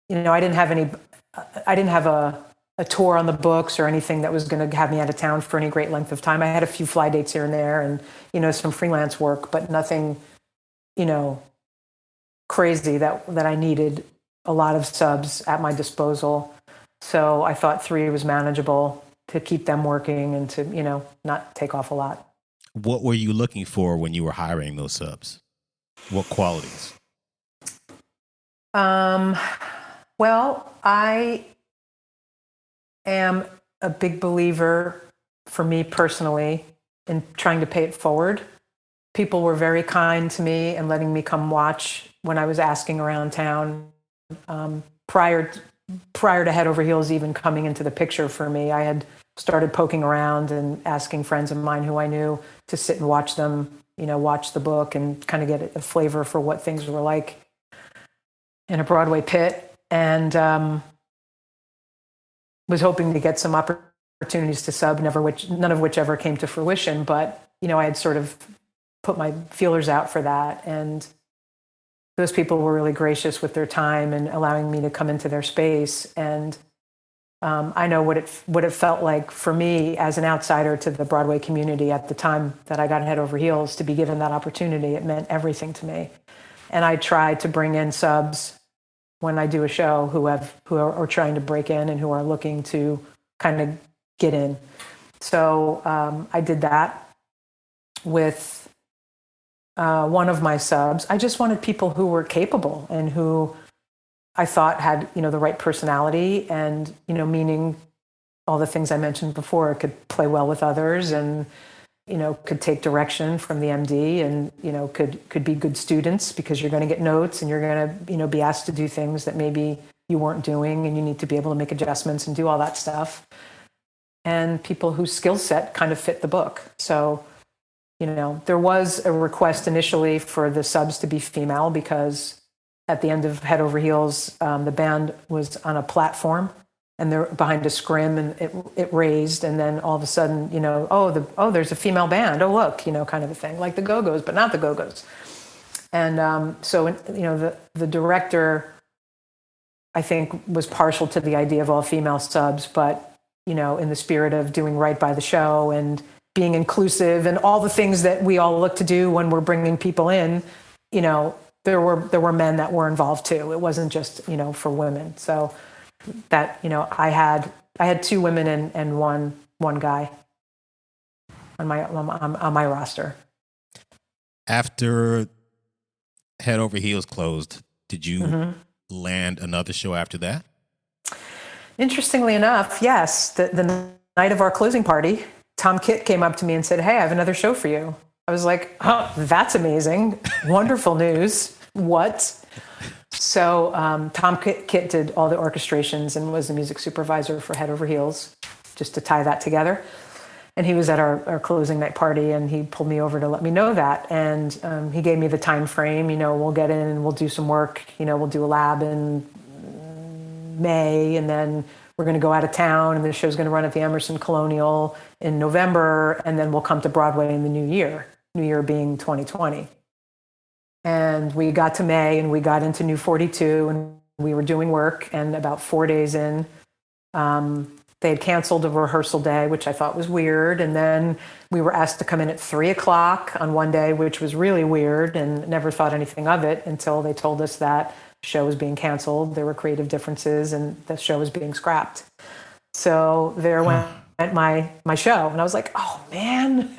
I didn't have a tour on the books or anything that was going to have me out of town for any great length of time. I had a few fly dates here and there, and some freelance work, but nothing, crazy that I needed a lot of subs at my disposal. So I thought 3 was manageable to keep them working and to, not take off a lot. What were you looking for when you were hiring those subs? What qualities? Well, I am a big believer, for me personally, in trying to pay it forward. People were very kind to me and letting me come watch when I was asking around town. Prior to Head Over Heels even coming into the picture for me, I had started poking around and asking friends of mine who I knew to sit and watch them, watch the book and kind of get a flavor for what things were like in a Broadway pit, and was hoping to get some opportunities to sub, none of which ever came to fruition. But, I had sort of put my feelers out for that, and those people were really gracious with their time and allowing me to come into their space. And I know what it felt like for me as an outsider to the Broadway community at the time that I got Head Over Heels to be given that opportunity. It meant everything to me. And I try to bring in subs when I do a show who are trying to break in and who are looking to kind of get in. So I did that with one of my subs. I just wanted people who were capable and who I thought had, the right personality and, meaning all the things I mentioned before, could play well with others and, could take direction from the MD and, could be good students because you're going to get notes and you're going to, be asked to do things that maybe you weren't doing and you need to be able to make adjustments and do all that stuff. And people whose skill set kind of fit the book. So, there was a request initially for the subs to be female because at the end of Head Over Heels, the band was on a platform and they're behind a scrim and it raised. And then all of a sudden, there's a female band. Oh, look, kind of a thing, like the Go-Go's, but not the Go-Go's. And so, the director, I think, was partial to the idea of all female subs, but, in the spirit of doing right by the show and being inclusive and all the things that we all look to do when we're bringing people in, there were men that were involved too. It wasn't just, for women. So that, I had 2 women and one guy on my roster. After Head Over Heels closed, did you land another show after that? Interestingly enough, yes. The night of our closing party, Tom Kitt came up to me and said, "Hey, I have another show for you." I was like, "Oh, that's amazing. Wonderful news. What?" So Tom Kitt did all the orchestrations and was the music supervisor for Head Over Heels, just to tie that together. And he was at our closing night party and he pulled me over to let me know that. And he gave me the time frame, we'll get in and we'll do some work, we'll do a lab in May, and then we're going to go out of town and the show's going to run at the Emerson Colonial in November, and then we'll come to Broadway in the new year being 2020. And we got to May and we got into New 42 and we were doing work, and about 4 days in, they had canceled a rehearsal day, which I thought was weird. And then we were asked to come in at 3:00 on one day, which was really weird, and never thought anything of it until they told us that the show was being canceled. There were creative differences and the show was being scrapped. So there went my show. And I was like, oh man,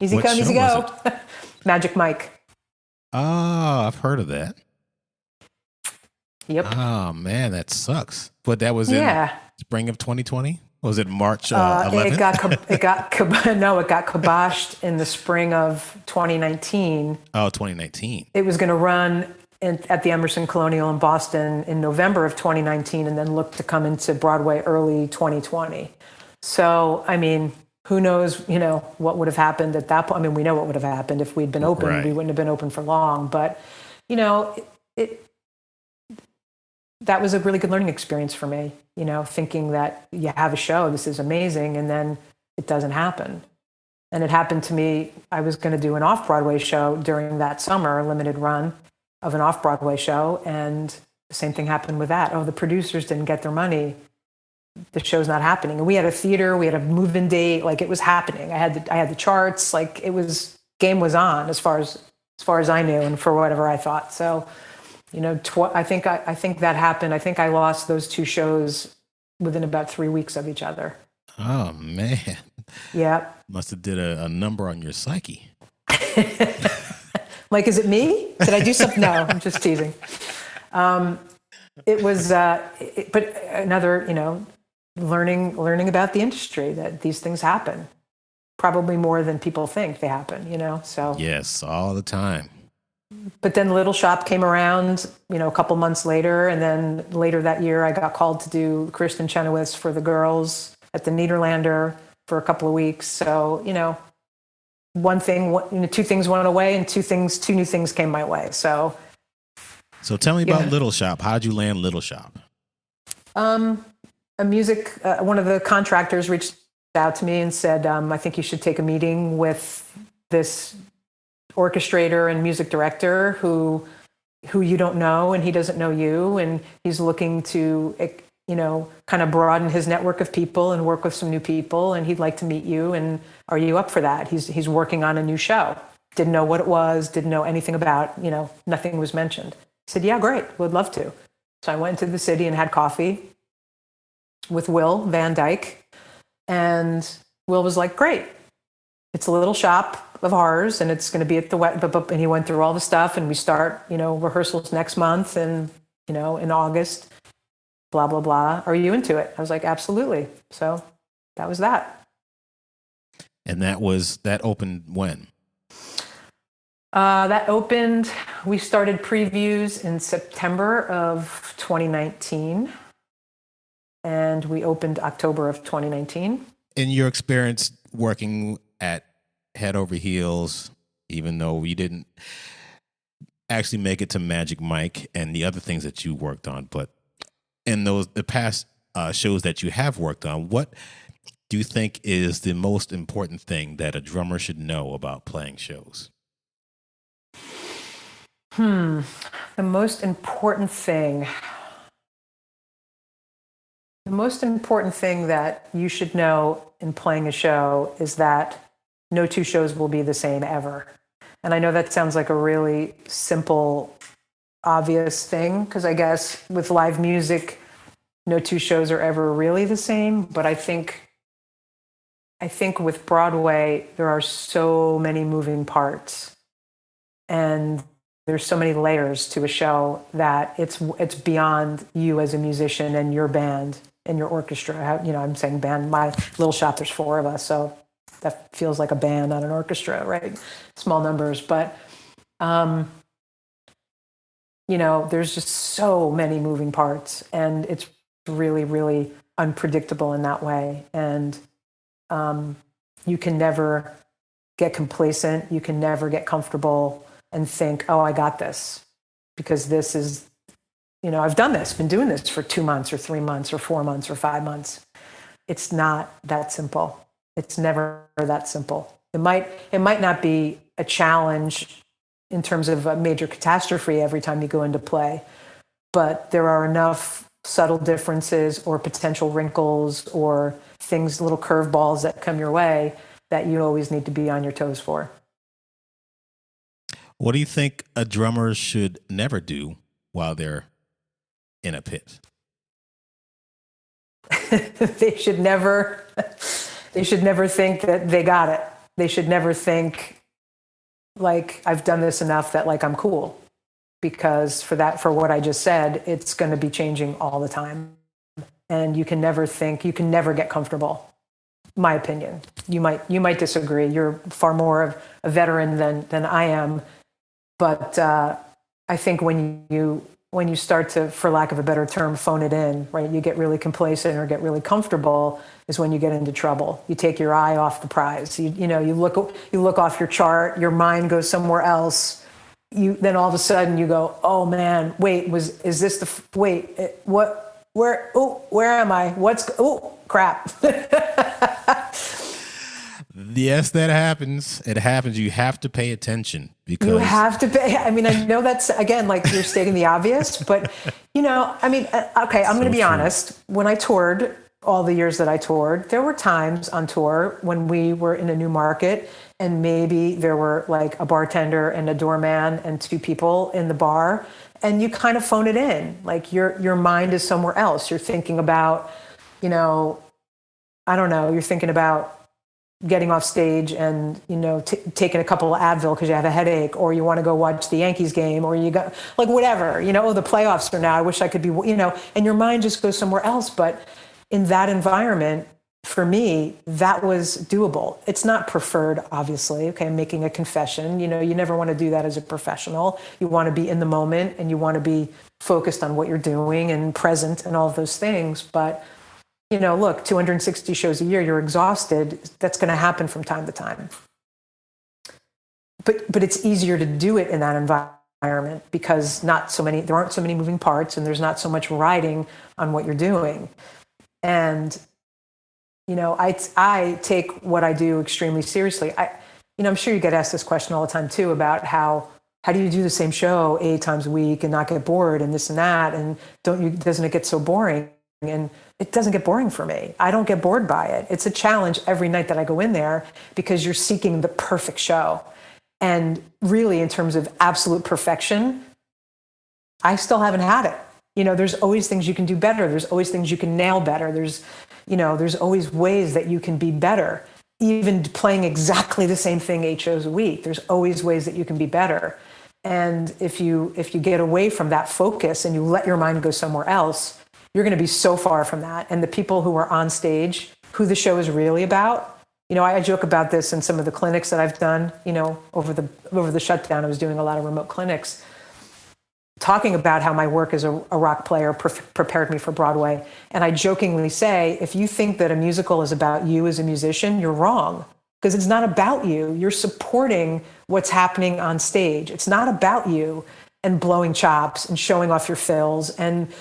easy come, easy go. Magic Mike. Oh, I've heard of that. Yep. Oh man, that sucks. But that was in spring of 2020? Was it March 11th? It got kiboshed in the spring of 2019. Oh, 2019. It was going to run at the Emerson Colonial in Boston in November of 2019 and then look to come into Broadway early 2020. So, I mean, who knows, what would have happened at that point. I mean, we know what would have happened if we'd been open. Right. We wouldn't have been open for long. But, that was a really good learning experience for me, thinking that you have a show, this is amazing, and then it doesn't happen. And it happened to me. I was going to do an off-Broadway show during that summer, a limited run of an off-Broadway show, and the same thing happened with that. Oh, the producers didn't get their money. The show's not happening. And we had a theater, we had a move-in date, like it was happening. I had the charts, like it was, game was on as far as I knew and for whatever I thought. So, I think that happened. I think I lost those 2 shows within about 3 weeks of each other. Oh man. Yeah. Must have did a number on your psyche. Like, is it me? Did I do something? No, I'm just teasing. It was, but another, learning about the industry, that these things happen, probably more than people think they happen, so. Yes, all the time. But then Little Shop came around, a couple months later. And then later that year, I got called to do Kristen Chenoweth's for the girls at the Nederlander for a couple of weeks. So, two things went away and two new things came my way. So tell me about Little Shop. How'd you land Little Shop? One of the contractors reached out to me and said, I think you should take a meeting with this orchestrator and music director who you don't know, and he doesn't know you, and he's looking to kind of broaden his network of people and work with some new people, and he'd like to meet you, and are you up for that? He's working on a new show. Didn't know what it was, didn't know anything about, nothing was mentioned. I said, yeah, great, would love to. So I went into the city and had coffee with Will Van Dyke, and Will was like, great, it's a little shop of ours, and it's going to be at the and he went through all the stuff, and we start, rehearsals next month, and, in August, blah, blah, blah. Are you into it? I was like, absolutely. So that was that. And that opened when? That opened, we started previews in September of 2019, and we opened October of 2019. In your experience working at Head Over Heels, even though you didn't actually make it to Magic Mike and the other things that you worked on, but in the past shows that you have worked on, what do you think is the most important thing that a drummer should know about playing shows? The most important thing that you should know in playing a show is that no two shows will be the same ever. And I know that sounds like a really simple, obvious thing, because I guess with live music, no two shows are ever really the same. But I think with Broadway, there are so many moving parts, and there's so many layers to a show that it's beyond you as a musician and your band and your orchestra. I'm saying band. My little shop, there's 4 of us, so that feels like a band, not an orchestra, right? Small numbers, but there's just so many moving parts, and it's really, really unpredictable in that way. And you can never get complacent. You can never get comfortable and think, oh, I got this, because this is, I've done this, been doing this for 2 months or 3 months or 4 months or 5 months. It's not that simple. It's never that simple. It might not be a challenge in terms of a major catastrophe every time you go into play, but there are enough subtle differences or potential wrinkles or things, little curveballs that come your way that you always need to be on your toes for. What do you think a drummer should never do while they're in a pit? They should never think that they got it. They should never think like, I've done this enough that like I'm cool, because for what I just said, it's going to be changing all the time. And you can never get comfortable. My opinion. You might disagree. You're far more of a veteran than I am. But I think when you start to, for lack of a better term, phone it in, right? You get really complacent or get really comfortable is when you get into trouble. You take your eye off the prize. You look off your chart. Your mind goes somewhere else. Then all of a sudden you go, oh man, wait, where am I? Crap. Yes, that happens. It happens. You have to pay attention, because you have to pay. I mean, I know that's, again, like you're stating the obvious, but okay, I'm going to be honest. When I toured, all the years that I toured, there were times on tour when we were in a new market and maybe there were like a bartender and a doorman and 2 people in the bar, and you kind of phone it in. Like your mind is somewhere else. You're thinking about, I don't know, you're thinking about getting off stage and, taking a couple of Advil because you have a headache, or you want to go watch the Yankees game, or you got like whatever, the playoffs are now, I wish I could be, and your mind just goes somewhere else. But in that environment, for me, that was doable. It's not preferred, obviously. Okay, I'm making a confession. You never want to do that as a professional. You want to be in the moment and you want to be focused on what you're doing and present and all of those things. But look, 260 shows a year, you're exhausted. That's going to happen from time to time. But it's easier to do it in that environment because there aren't so many moving parts, and there's not so much riding on what you're doing. And, I take what I do extremely seriously. I'm sure you get asked this question all the time too, about how do you do the same show 8 times a week and not get bored and this and that? And doesn't it get so boring? And it doesn't get boring for me. I don't get bored by it. It's a challenge every night that I go in there, because you're seeking the perfect show. And really, in terms of absolute perfection, I still haven't had it. There's always things you can do better. There's always things you can nail better. There's always ways that you can be better. Even playing exactly the same thing 8 shows a week, there's always ways that you can be better. And if you get away from that focus and you let your mind go somewhere else, you're going to be so far from that. And the people who are on stage, who the show is really about, I joke about this in some of the clinics that I've done, over the shutdown. I was doing a lot of remote clinics, talking about how my work as a rock player prepared me for Broadway. And I jokingly say, if you think that a musical is about you as a musician, you're wrong, because it's not about you. You're supporting what's happening on stage. It's not about you and blowing chops and showing off your fills and,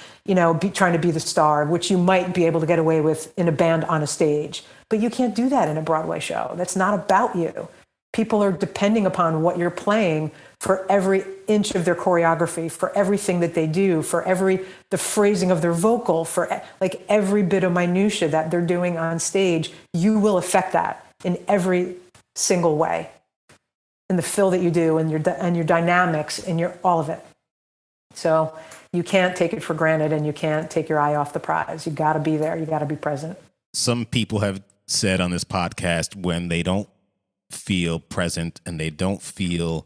trying to be the star, which you might be able to get away with in a band on a stage. But you can't do that in a Broadway show. That's not about you. People are depending upon what you're playing for every inch of their choreography, for everything that they do, for the phrasing of their vocal, for like every bit of minutia that they're doing on stage. You will affect that in every single way, in the fill that you do, and your dynamics, and your all of it. So you can't take it for granted, and you can't take your eye off the prize. You got to be there. You got to be present. Some people have said on this podcast, when they don't feel present and they don't feel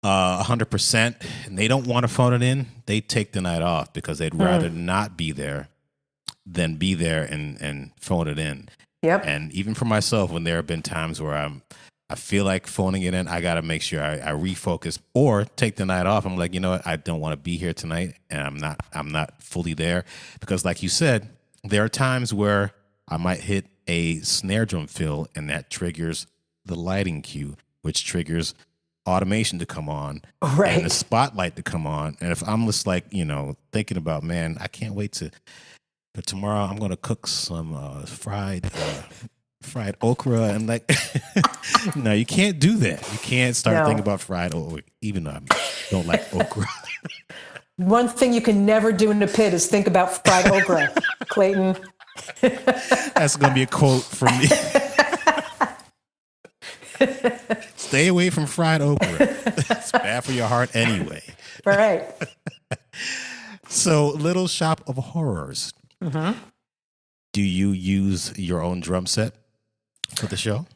100% and they don't want to phone it in, they take the night off because they'd rather not be there than be there and phone it in. Yep. And even for myself, when there have been times where I feel like phoning it in, I got to make sure I refocus or take the night off. I'm like, you know what? I don't want to be here tonight, and I'm not fully there, because like you said, there are times where I might hit a snare drum fill, and that triggers the lighting cue, which triggers automation to come on, right, and the spotlight to come on. And if I'm just like, thinking about, man, I can't wait but tomorrow I'm going to cook some fried okra, and like, no, you can't do that. You can't start thinking about fried okra, even though I don't like okra. One thing you can never do in the pit is think about fried okra, Clayton. That's going to be a quote from me. Stay away from fried okra. It's bad for your heart anyway. Right. So, Little Shop of Horrors. Mm-hmm. Do you use your own drum set for the show?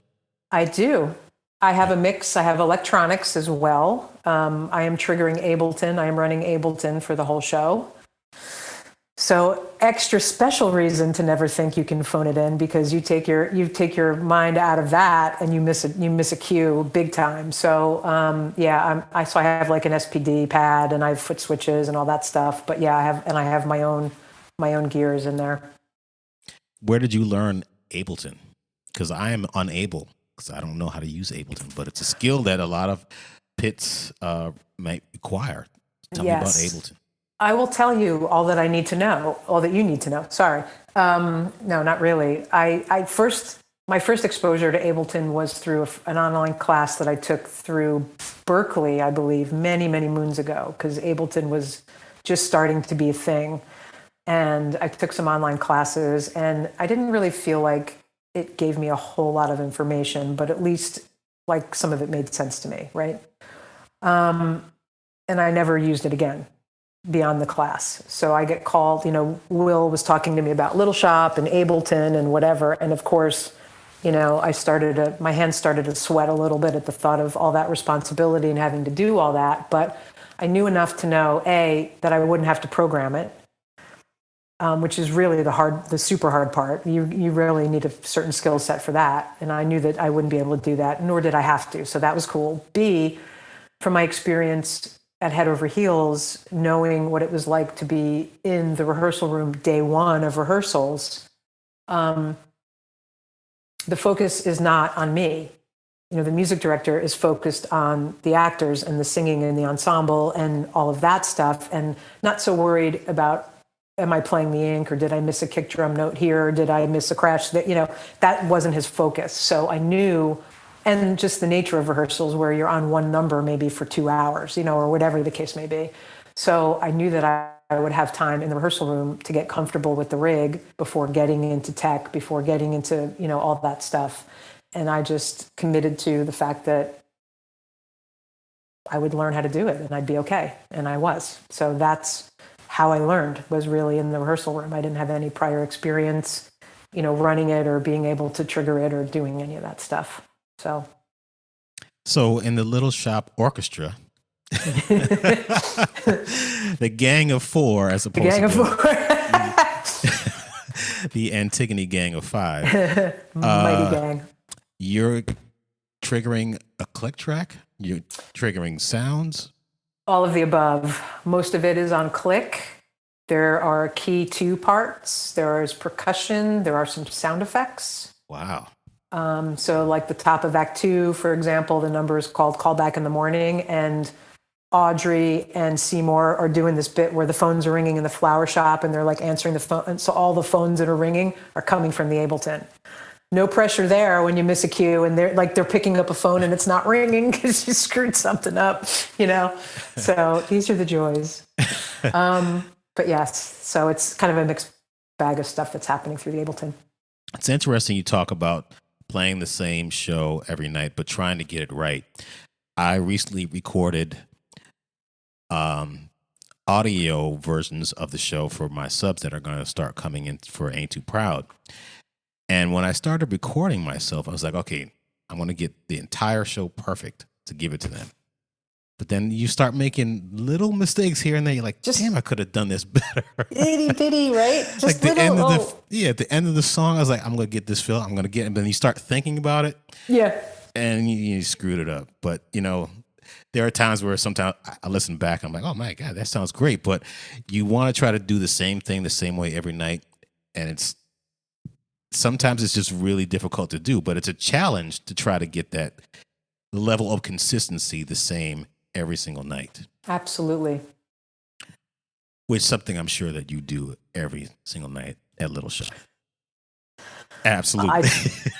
I do. I have a mix. I have electronics as well. I am triggering Ableton. I am running Ableton for the whole show. So extra special reason to never think you can phone it in, because you take your mind out of that and you miss a cue big time. So I have like an SPD pad, and I have foot switches and all that stuff. But yeah, I have my own gears in there. Where did you learn Ableton? Because I am unable, because I don't know how to use Ableton, but it's a skill that a lot of pits might require. Tell me about Ableton. I will tell you all that I need to know, all that you need to know. Sorry. No, not really. My first exposure to Ableton was through an online class that I took through Berkeley, I believe, many, many moons ago, because Ableton was just starting to be a thing. And I took some online classes, and I didn't really feel like it gave me a whole lot of information, but at least like some of it made sense to me, right? And I never used it again beyond the class. So I get called, Will was talking to me about Little Shop and Ableton and whatever. And of course, my hands started to sweat a little bit at the thought of all that responsibility and having to do all that. But I knew enough to know, that I wouldn't have to program it, which is really the super hard part. You really need a certain skill set for that. And I knew that I wouldn't be able to do that, nor did I have to. So that was cool. B, from my experience at Head Over Heels, knowing what it was like to be in the rehearsal room day one of rehearsals, the focus is not on me. The music director is focused on the actors and the singing and the ensemble and all of that stuff, and not so worried about, am I playing the ink, or did I miss a kick drum note here, or did I miss a crash? That wasn't his focus. So I knew, and just the nature of rehearsals where you're on one number maybe for 2 hours, or whatever the case may be. So I knew that I would have time in the rehearsal room to get comfortable with the rig before getting into tech, before getting into, all that stuff. And I just committed to the fact that I would learn how to do it and I'd be okay. And I was. So that's how I learned, was really in the rehearsal room. I didn't have any prior experience, running it or being able to trigger it or doing any of that stuff. So in the Little Shop Orchestra, the Gang of Four, as opposed to The Antigone gang of five. Mighty gang. You're triggering a click track? You're triggering sounds? All of the above. Most of it is on click. There are key 2 parts. There is percussion. There are some sound effects. Wow. So like the top of Act 2, for example, the number is called Call Back in the Morning, and Audrey and Seymour are doing this bit where the phones are ringing in the flower shop and they're like answering the phone. And so all the phones that are ringing are coming from the Ableton. No pressure there when you miss a cue and they're picking up a phone and it's not ringing because you screwed something up, So these are the joys. But yes, so it's kind of a mixed bag of stuff that's happening through the Ableton. It's interesting you talk about playing the same show every night, but trying to get it right. I recently recorded audio versions of the show for my subs that are going to start coming in for Ain't Too Proud. And when I started recording myself, I was like, okay, I'm going to get the entire show perfect to give it to them. But then you start making little mistakes here and there. You're like, damn, I could have done this better. Itty bitty, right? Just like the end of at the end of the song, I was like, I'm going to get this feel. I'm going to get it. But then you start thinking about it. Yeah. And you screwed it up. But, there are times where sometimes I listen back. I'm like, oh, my God, that sounds great. But you want to try to do the same thing the same way every night. And sometimes it's just really difficult to do. But it's a challenge to try to get that level of consistency the same every single night. Absolutely. Which is something I'm sure that you do every single night at Little Shop. Absolutely.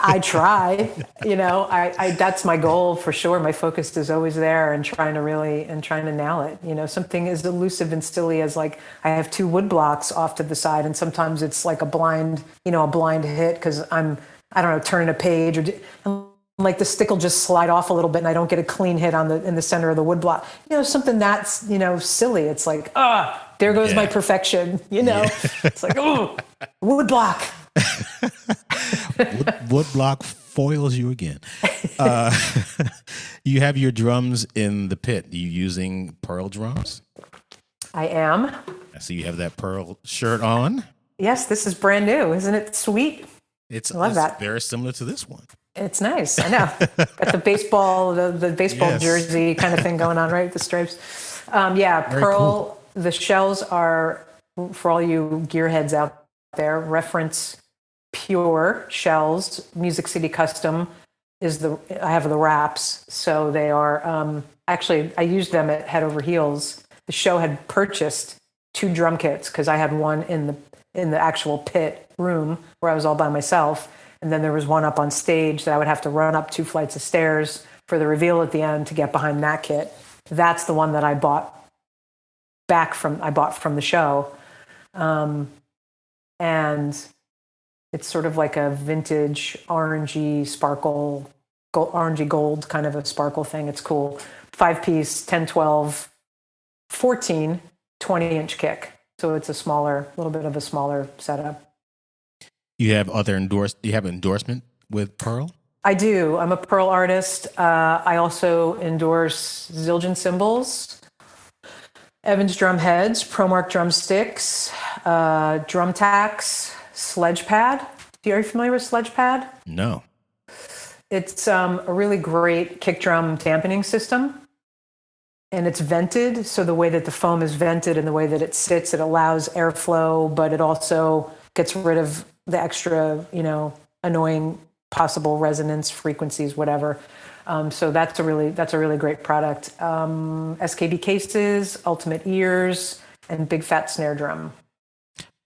I try, that's my goal for sure. My focus is always there and trying to nail it. Something as elusive and silly as like, I have 2 wood blocks off to the side and sometimes it's like a blind hit because I'm, turning a page or like the stick will just slide off a little bit and I don't get a clean hit in the center of the wood block. Something that's, silly. It's like, there goes my perfection, It's like, oh, wood block. wood block foils you again. You have your drums in the pit. Are you using Pearl drums? I am. I see you have that Pearl shirt on. Yes, this is brand new. Isn't it sweet? I love that. Very similar to this one. It's nice. I know. Got the baseball, the baseball jersey kind of thing going on, right? The stripes. Very Pearl. Cool. The shells are, for all you gearheads out there, reference Pure shells. Music City Custom I have the wraps. So they are, actually, I used them at Head Over Heels. The show had purchased 2 drum kits because I had one in the actual pit room where I was all by myself. And then there was one up on stage that I would have to run up 2 flights of stairs for the reveal at the end to get behind that kit. That's the one that I bought from the show. And it's sort of like a vintage orangey sparkle, orangey gold kind of a sparkle thing. It's cool. 5-piece, 10, 12, 14, 20-inch kick. So it's a little bit of a smaller setup. You have you have endorsement with Pearl? I do. I'm a Pearl artist. I also endorse Zildjian cymbals, Evans drum heads, ProMark drumsticks, drum tacks, sledge pad. Are you familiar with sledge pad? No. It's a really great kick drum dampening system. And it's vented. So the way that the foam is vented and the way that it sits, it allows airflow, but it also gets rid of the extra, annoying possible resonance frequencies, whatever. So that's a really great product. SKB cases, Ultimate Ears, and Big Fat Snare Drum.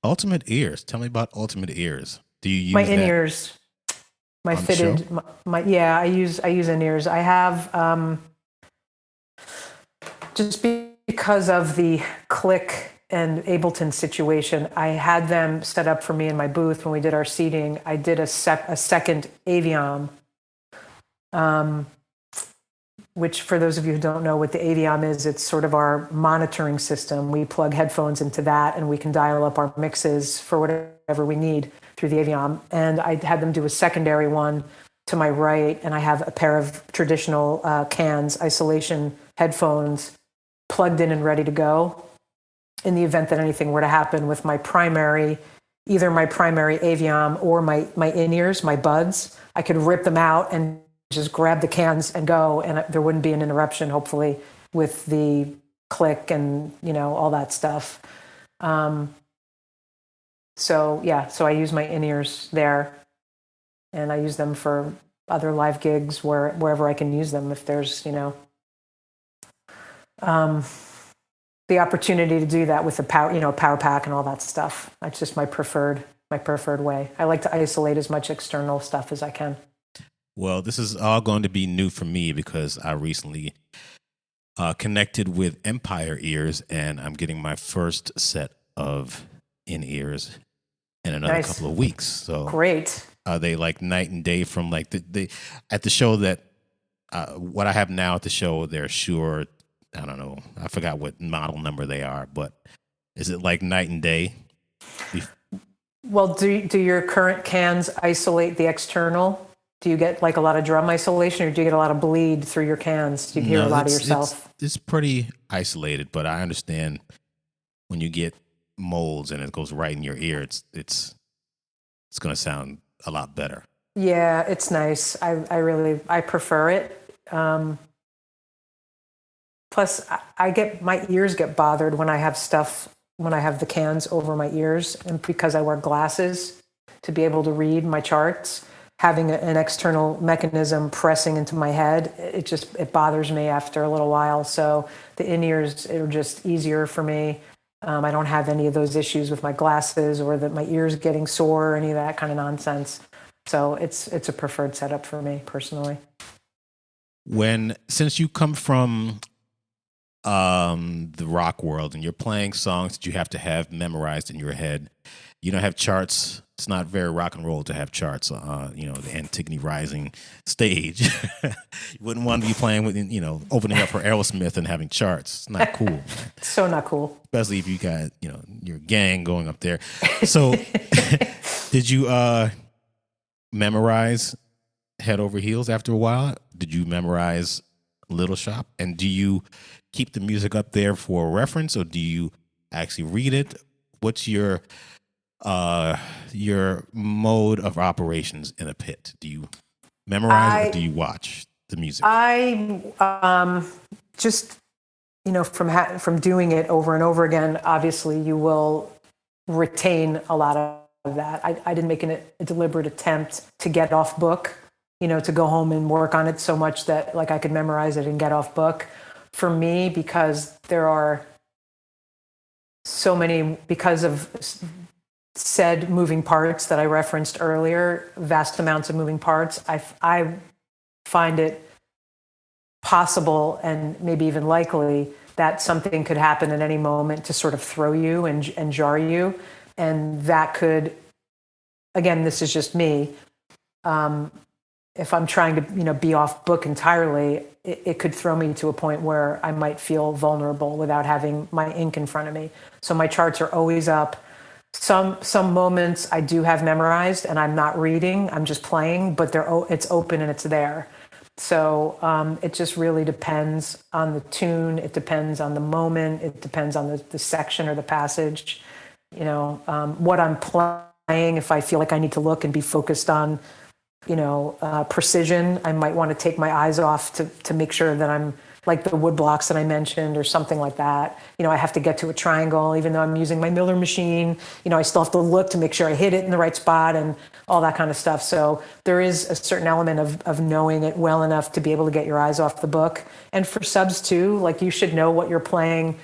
Ultimate Ears. Tell me about Ultimate Ears. Do you use my in-ears? My fitted. I use in-ears. I have just because of the click and Ableton situation, I had them set up for me in my booth when we did our seating. I did a second Aviom, which for those of you who don't know what the Aviom is, it's sort of our monitoring system. We plug headphones into that and we can dial up our mixes for whatever we need through the Aviom. And I had them do a secondary one to my right, and I have a pair of traditional cans, isolation headphones plugged in and ready to go in the event that anything were to happen with my primary either my primary aviom or my in-ears, my buds. I could rip them out and just grab the cans and go, and there wouldn't be an interruption, hopefully, with the click and, all that stuff. So I use my in-ears there, and I use them for other live gigs wherever I can use them. If there's, the opportunity to do that with the power pack and all that stuff. That's just my preferred way. I like to isolate as much external stuff as I can. Well, this is all going to be new for me because I recently connected with Empire Ears, and I'm getting my first set of in-ears in another couple of weeks. So great. Are they like night and day from like the at the show that what I have now at the show? They're Shure. I don't know. I forgot what model number they are, but is it like night and day? Well, do your current cans isolate the external? Do you get like a lot of drum isolation, or do you get a lot of bleed through your cans? Do you hear a lot of yourself? It's pretty isolated, but I understand when you get molds and it goes right in your ear, it's going to sound a lot better. Yeah, it's nice. I prefer it. Plus, my ears get bothered when I have the cans over my ears, and because I wear glasses to be able to read my charts, having an external mechanism pressing into my head, it bothers me after a little while. So the in-ears are just easier for me. I don't have any of those issues with my glasses or my ears getting sore or any of that kind of nonsense. So it's a preferred setup for me personally. Since you come from the rock world and you're playing songs that you have to have memorized in your head, you don't have charts. It's not very rock and roll to have charts, the Antigone Rising stage. You wouldn't want to be playing with, opening up for Aerosmith and having charts. It's not cool. So not cool. Especially if you got, your gang going up there. So did you memorize Head Over Heels after a while? Did you memorize Little Shop? And do you keep the music up there for reference, or do you actually read it? What's your mode of operations in a pit? Do you memorize or do you watch the music? I just, from doing it over and over again, obviously you will retain a lot of that. I didn't make a deliberate attempt to get off book, to go home and work on it so much that like I could memorize it and get off book. For me, because there are so many, because of said moving parts that I referenced earlier, vast amounts of moving parts, I find it possible and maybe even likely that something could happen at any moment to sort of throw you and jar you. And that could, again, this is just me. If I'm trying to, be off book entirely, it could throw me to a point where I might feel vulnerable without having my ink in front of me. So my charts are always up. Some moments I do have memorized and I'm not reading, I'm just playing, but it's open and it's there. So it just really depends on the tune. It depends on the moment. It depends on the section or the passage. What I'm playing, if I feel like I need to look and be focused on, precision, I might want to take my eyes off to make sure that I'm like the wood blocks that I mentioned or something like that. I have to get to a triangle, even though I'm using my Miller machine, I still have to look to make sure I hit it in the right spot and all that kind of stuff. So there is a certain element of knowing it well enough to be able to get your eyes off the book. And for subs too, like you should know what you're playing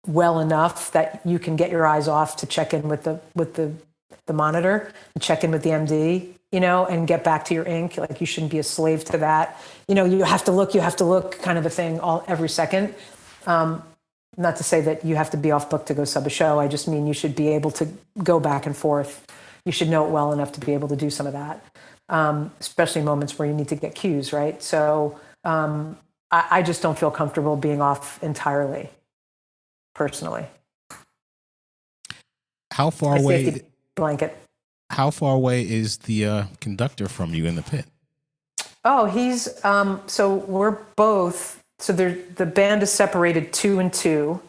well enough that you can get your eyes off to check in with the monitor and check in with the MD, and get back to your ink. Like you shouldn't be a slave to that. You have to look kind of a thing every second. Not to say that you have to be off book to go sub a show. I just mean you should be able to go back and forth. You should know it well enough to be able to do some of that, especially moments where you need to get cues, right? So I just don't feel comfortable being off entirely, personally. How far away? Blanket. How far away is the conductor from you in the pit? Oh, he's so we're both. So the band is separated 2 and 2.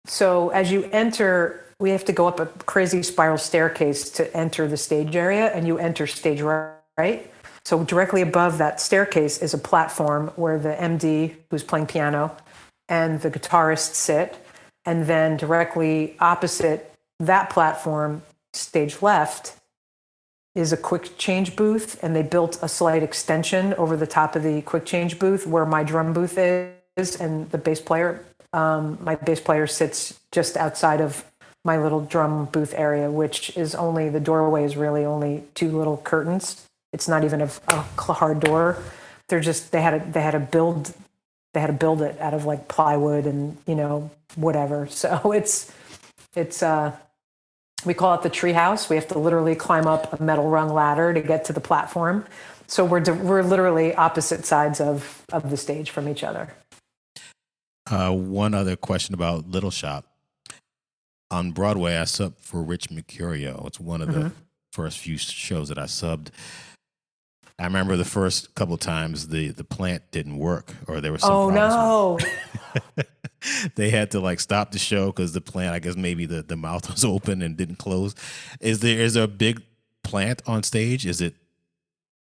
So as you enter we have to go up a crazy spiral staircase to enter the stage area, and you enter stage right. So directly above that staircase is a platform where the MD, who's playing piano, and the guitarist sit. And then directly opposite that platform, stage left, is a quick change booth. And they built a slight extension over the top of the quick change booth where my drum booth is, and the bass player. My bass player sits just outside of my little drum booth area, which is only, the doorway is really only 2 little curtains. It's not even a hard door. They had to build it out of like plywood and, whatever. So it's we call it the tree house. We have to literally climb up a metal rung ladder to get to the platform. So we're literally opposite sides of the stage from each other. One other question about Little Shop. On Broadway, I subbed for Rich Mercurio. It's one of the first few shows that I subbed. I remember the first couple of times the plant didn't work, or there was some problems. No. They had to like stop the show because the plant, I guess maybe the mouth was open and didn't close. Is there a big plant on stage? Is it?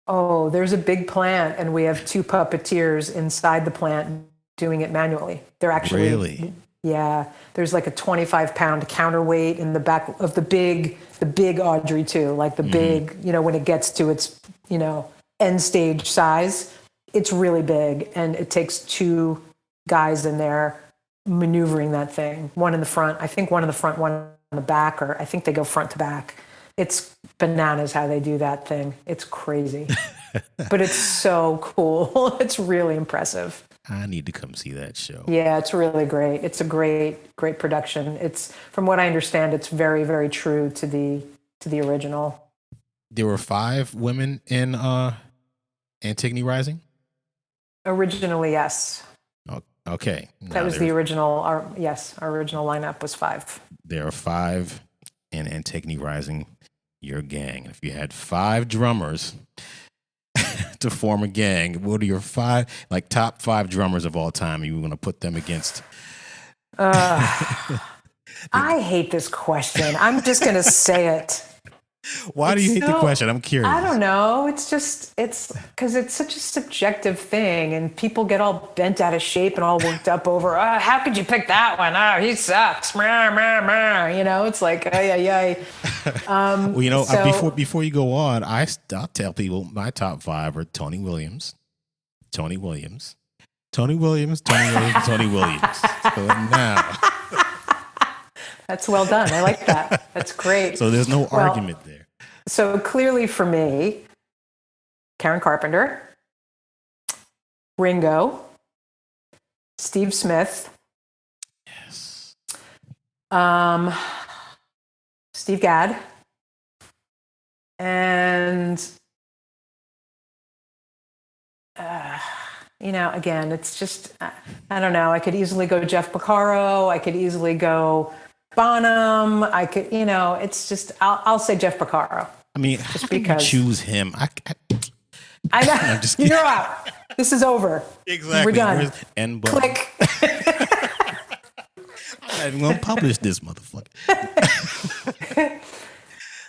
Oh, there's a big plant, and we have 2 puppeteers inside the plant doing it manually. They're actually really. Yeah, there's like a 25-pound counterweight in the back of the big Audrey too, like the big, when it gets to its, end stage size, it's really big, and it takes 2 guys in there maneuvering that thing. One in the front, I think one in the front, one in the back, or I think they go front to back. It's bananas how they do that thing. It's crazy, but it's so cool. It's really impressive. I need to come see that show. Yeah, it's really great. It's a great production. It's, from what I understand, it's very, very true to the original. There were 5 women in Antigone Rising? Originally, yes. Oh, okay. That was the original. Our original lineup was 5. There are 5 in Antigone Rising, your gang. If you had 5 drummers to form a gang, what are your 5 top 5 drummers of all time? You were going to put them against? I hate this question. I'm just going to say it. Why do you hate the question? I'm curious. I don't know. It's because it's such a subjective thing, and people get all bent out of shape and all worked up over, how could you pick that one? Oh, he sucks. It's like, ay. Well, before you go on, I'll tell people my top 5 are Tony Williams. So now. That's well done. I like that. That's great. So there's no argument there. So clearly for me, Karen Carpenter, Ringo, Steve Smith, yes, Steve Gadd, and again, it's just, I don't know. I could easily go Jeff Porcaro. I could easily go Bonham. I could, it's just, I'll say Jeff Porcaro. I mean, just because you choose him. I know. I'm just kidding. You're out. This is over. Exactly. We're done. And click. I'm not even going to publish this motherfucker.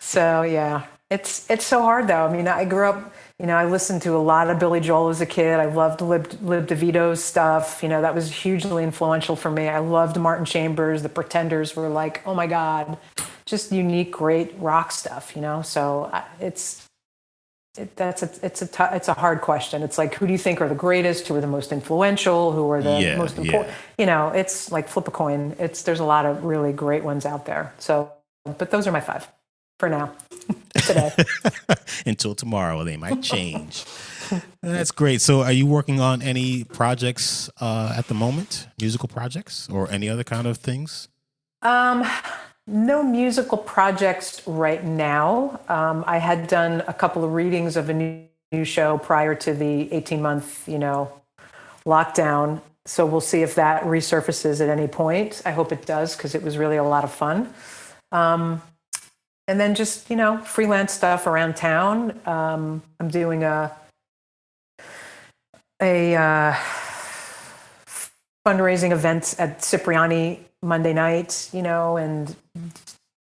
So yeah, it's so hard though. I mean, I grew up, I listened to a lot of Billy Joel as a kid. I loved Lib DeVito's stuff. That was hugely influential for me. I loved Martin Chambers. The Pretenders were like, oh my God, just unique, great rock stuff, So it's a hard question. It's like, who do you think are the greatest? Who are the most influential? Who are the most important? Yeah. It's like flip a coin. There's a lot of really great ones out there. So, but those are my 5 for now. Today. Until tomorrow, they might change. That's great. So are you working on any projects at the moment? Musical projects or any other kind of things? No musical projects right now. I had done a couple of readings of a new show prior to the 18-month, lockdown. So we'll see if that resurfaces at any point. I hope it does, because it was really a lot of fun. And then just, freelance stuff around town. I'm doing a fundraising event at Cipriani Monday night, and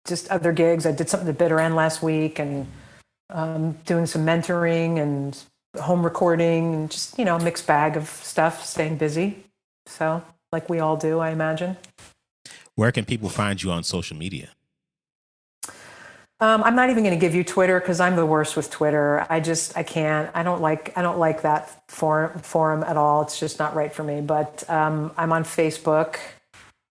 just other gigs. I did something at Bitter End last week, and doing some mentoring and home recording, and just, a mixed bag of stuff, staying busy. So, like we all do, I imagine. Where can people find you on social media? I'm not even going to give you Twitter because I'm the worst with Twitter. I can't. I don't like that forum at all. It's just not right for me. But I'm on Facebook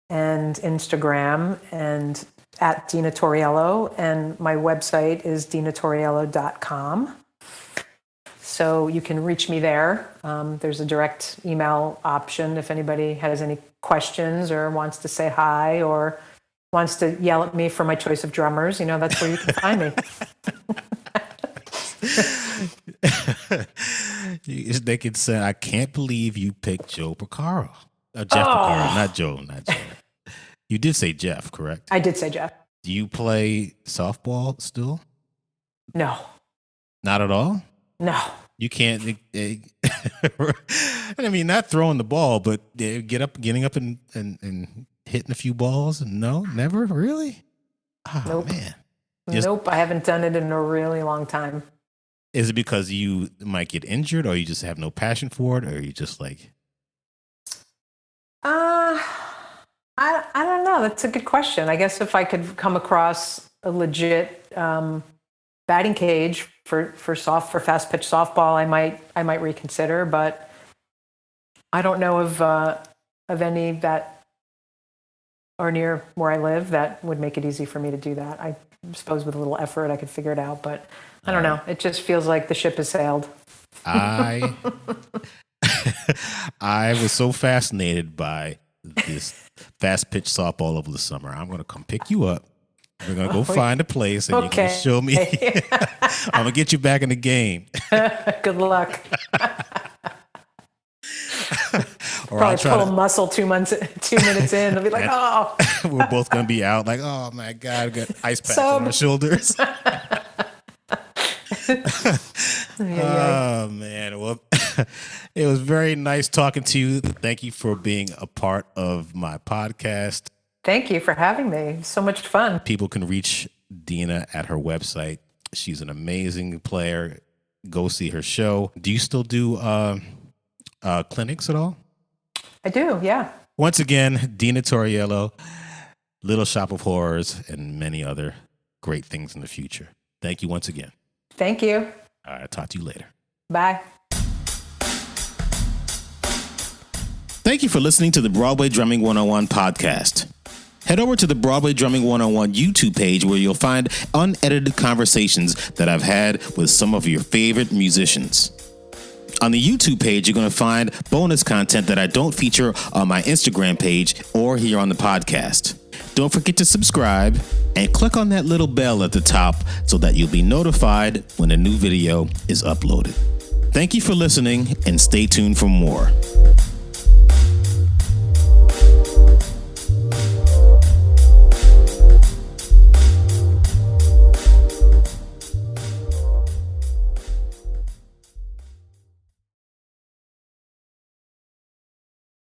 and Instagram and at Dina Tauriello, and my website is dinatoriello.com. So you can reach me there. There's a direct email option if anybody has any questions or wants to say hi or wants to yell at me for my choice of drummers. That's where you can find me. They could say, I can't believe you picked Joe Porcaro. Jeff Porcaro, not Joe. You did say Jeff, correct? I did say Jeff. Do you play softball still? No. Not at all? No. You can't, I mean, not throwing the ball, but getting up and hitting a few balls? No, never? Really? Oh, nope. Man. Nope, I haven't done it in a really long time. Is it because you might get injured, or you just have no passion for it, or you just like... I don't know. That's a good question. I guess if I could come across a legit batting cage for fast pitch softball, I might reconsider. But I don't know of any that are near where I live that would make it easy for me to do that. I suppose with a little effort I could figure it out, but I don't know. It just feels like the ship has sailed. I was so fascinated by this fast pitch softball over the summer. I'm going to come pick you up. We're going to go find a place, and you're going to show me. I'm going to get you back in the game. Good luck. Or probably pull a muscle 2 minutes in. They'll be like, oh. We're both going to be out like, oh, my God, I've got ice packs on our shoulders. Oh, man. Well, it was very nice talking to you. Thank you for being a part of my podcast. Thank you for having me. So much fun. People can reach Dina at her website. She's an amazing player. Go see her show. Do you still do clinics at all? I do, yeah. Once again, Dina Tauriello, Little Shop of Horrors, and many other great things in the future. Thank you once again. Thank you. All right, I'll talk to you later. Bye. Thank you for listening to the Broadway Drumming 101 podcast. Head over to the Broadway Drumming 101 YouTube page where you'll find unedited conversations that I've had with some of your favorite musicians. On the YouTube page, you're going to find bonus content that I don't feature on my Instagram page or here on the podcast. Don't forget to subscribe and click on that little bell at the top so that you'll be notified when a new video is uploaded. Thank you for listening, and stay tuned for more.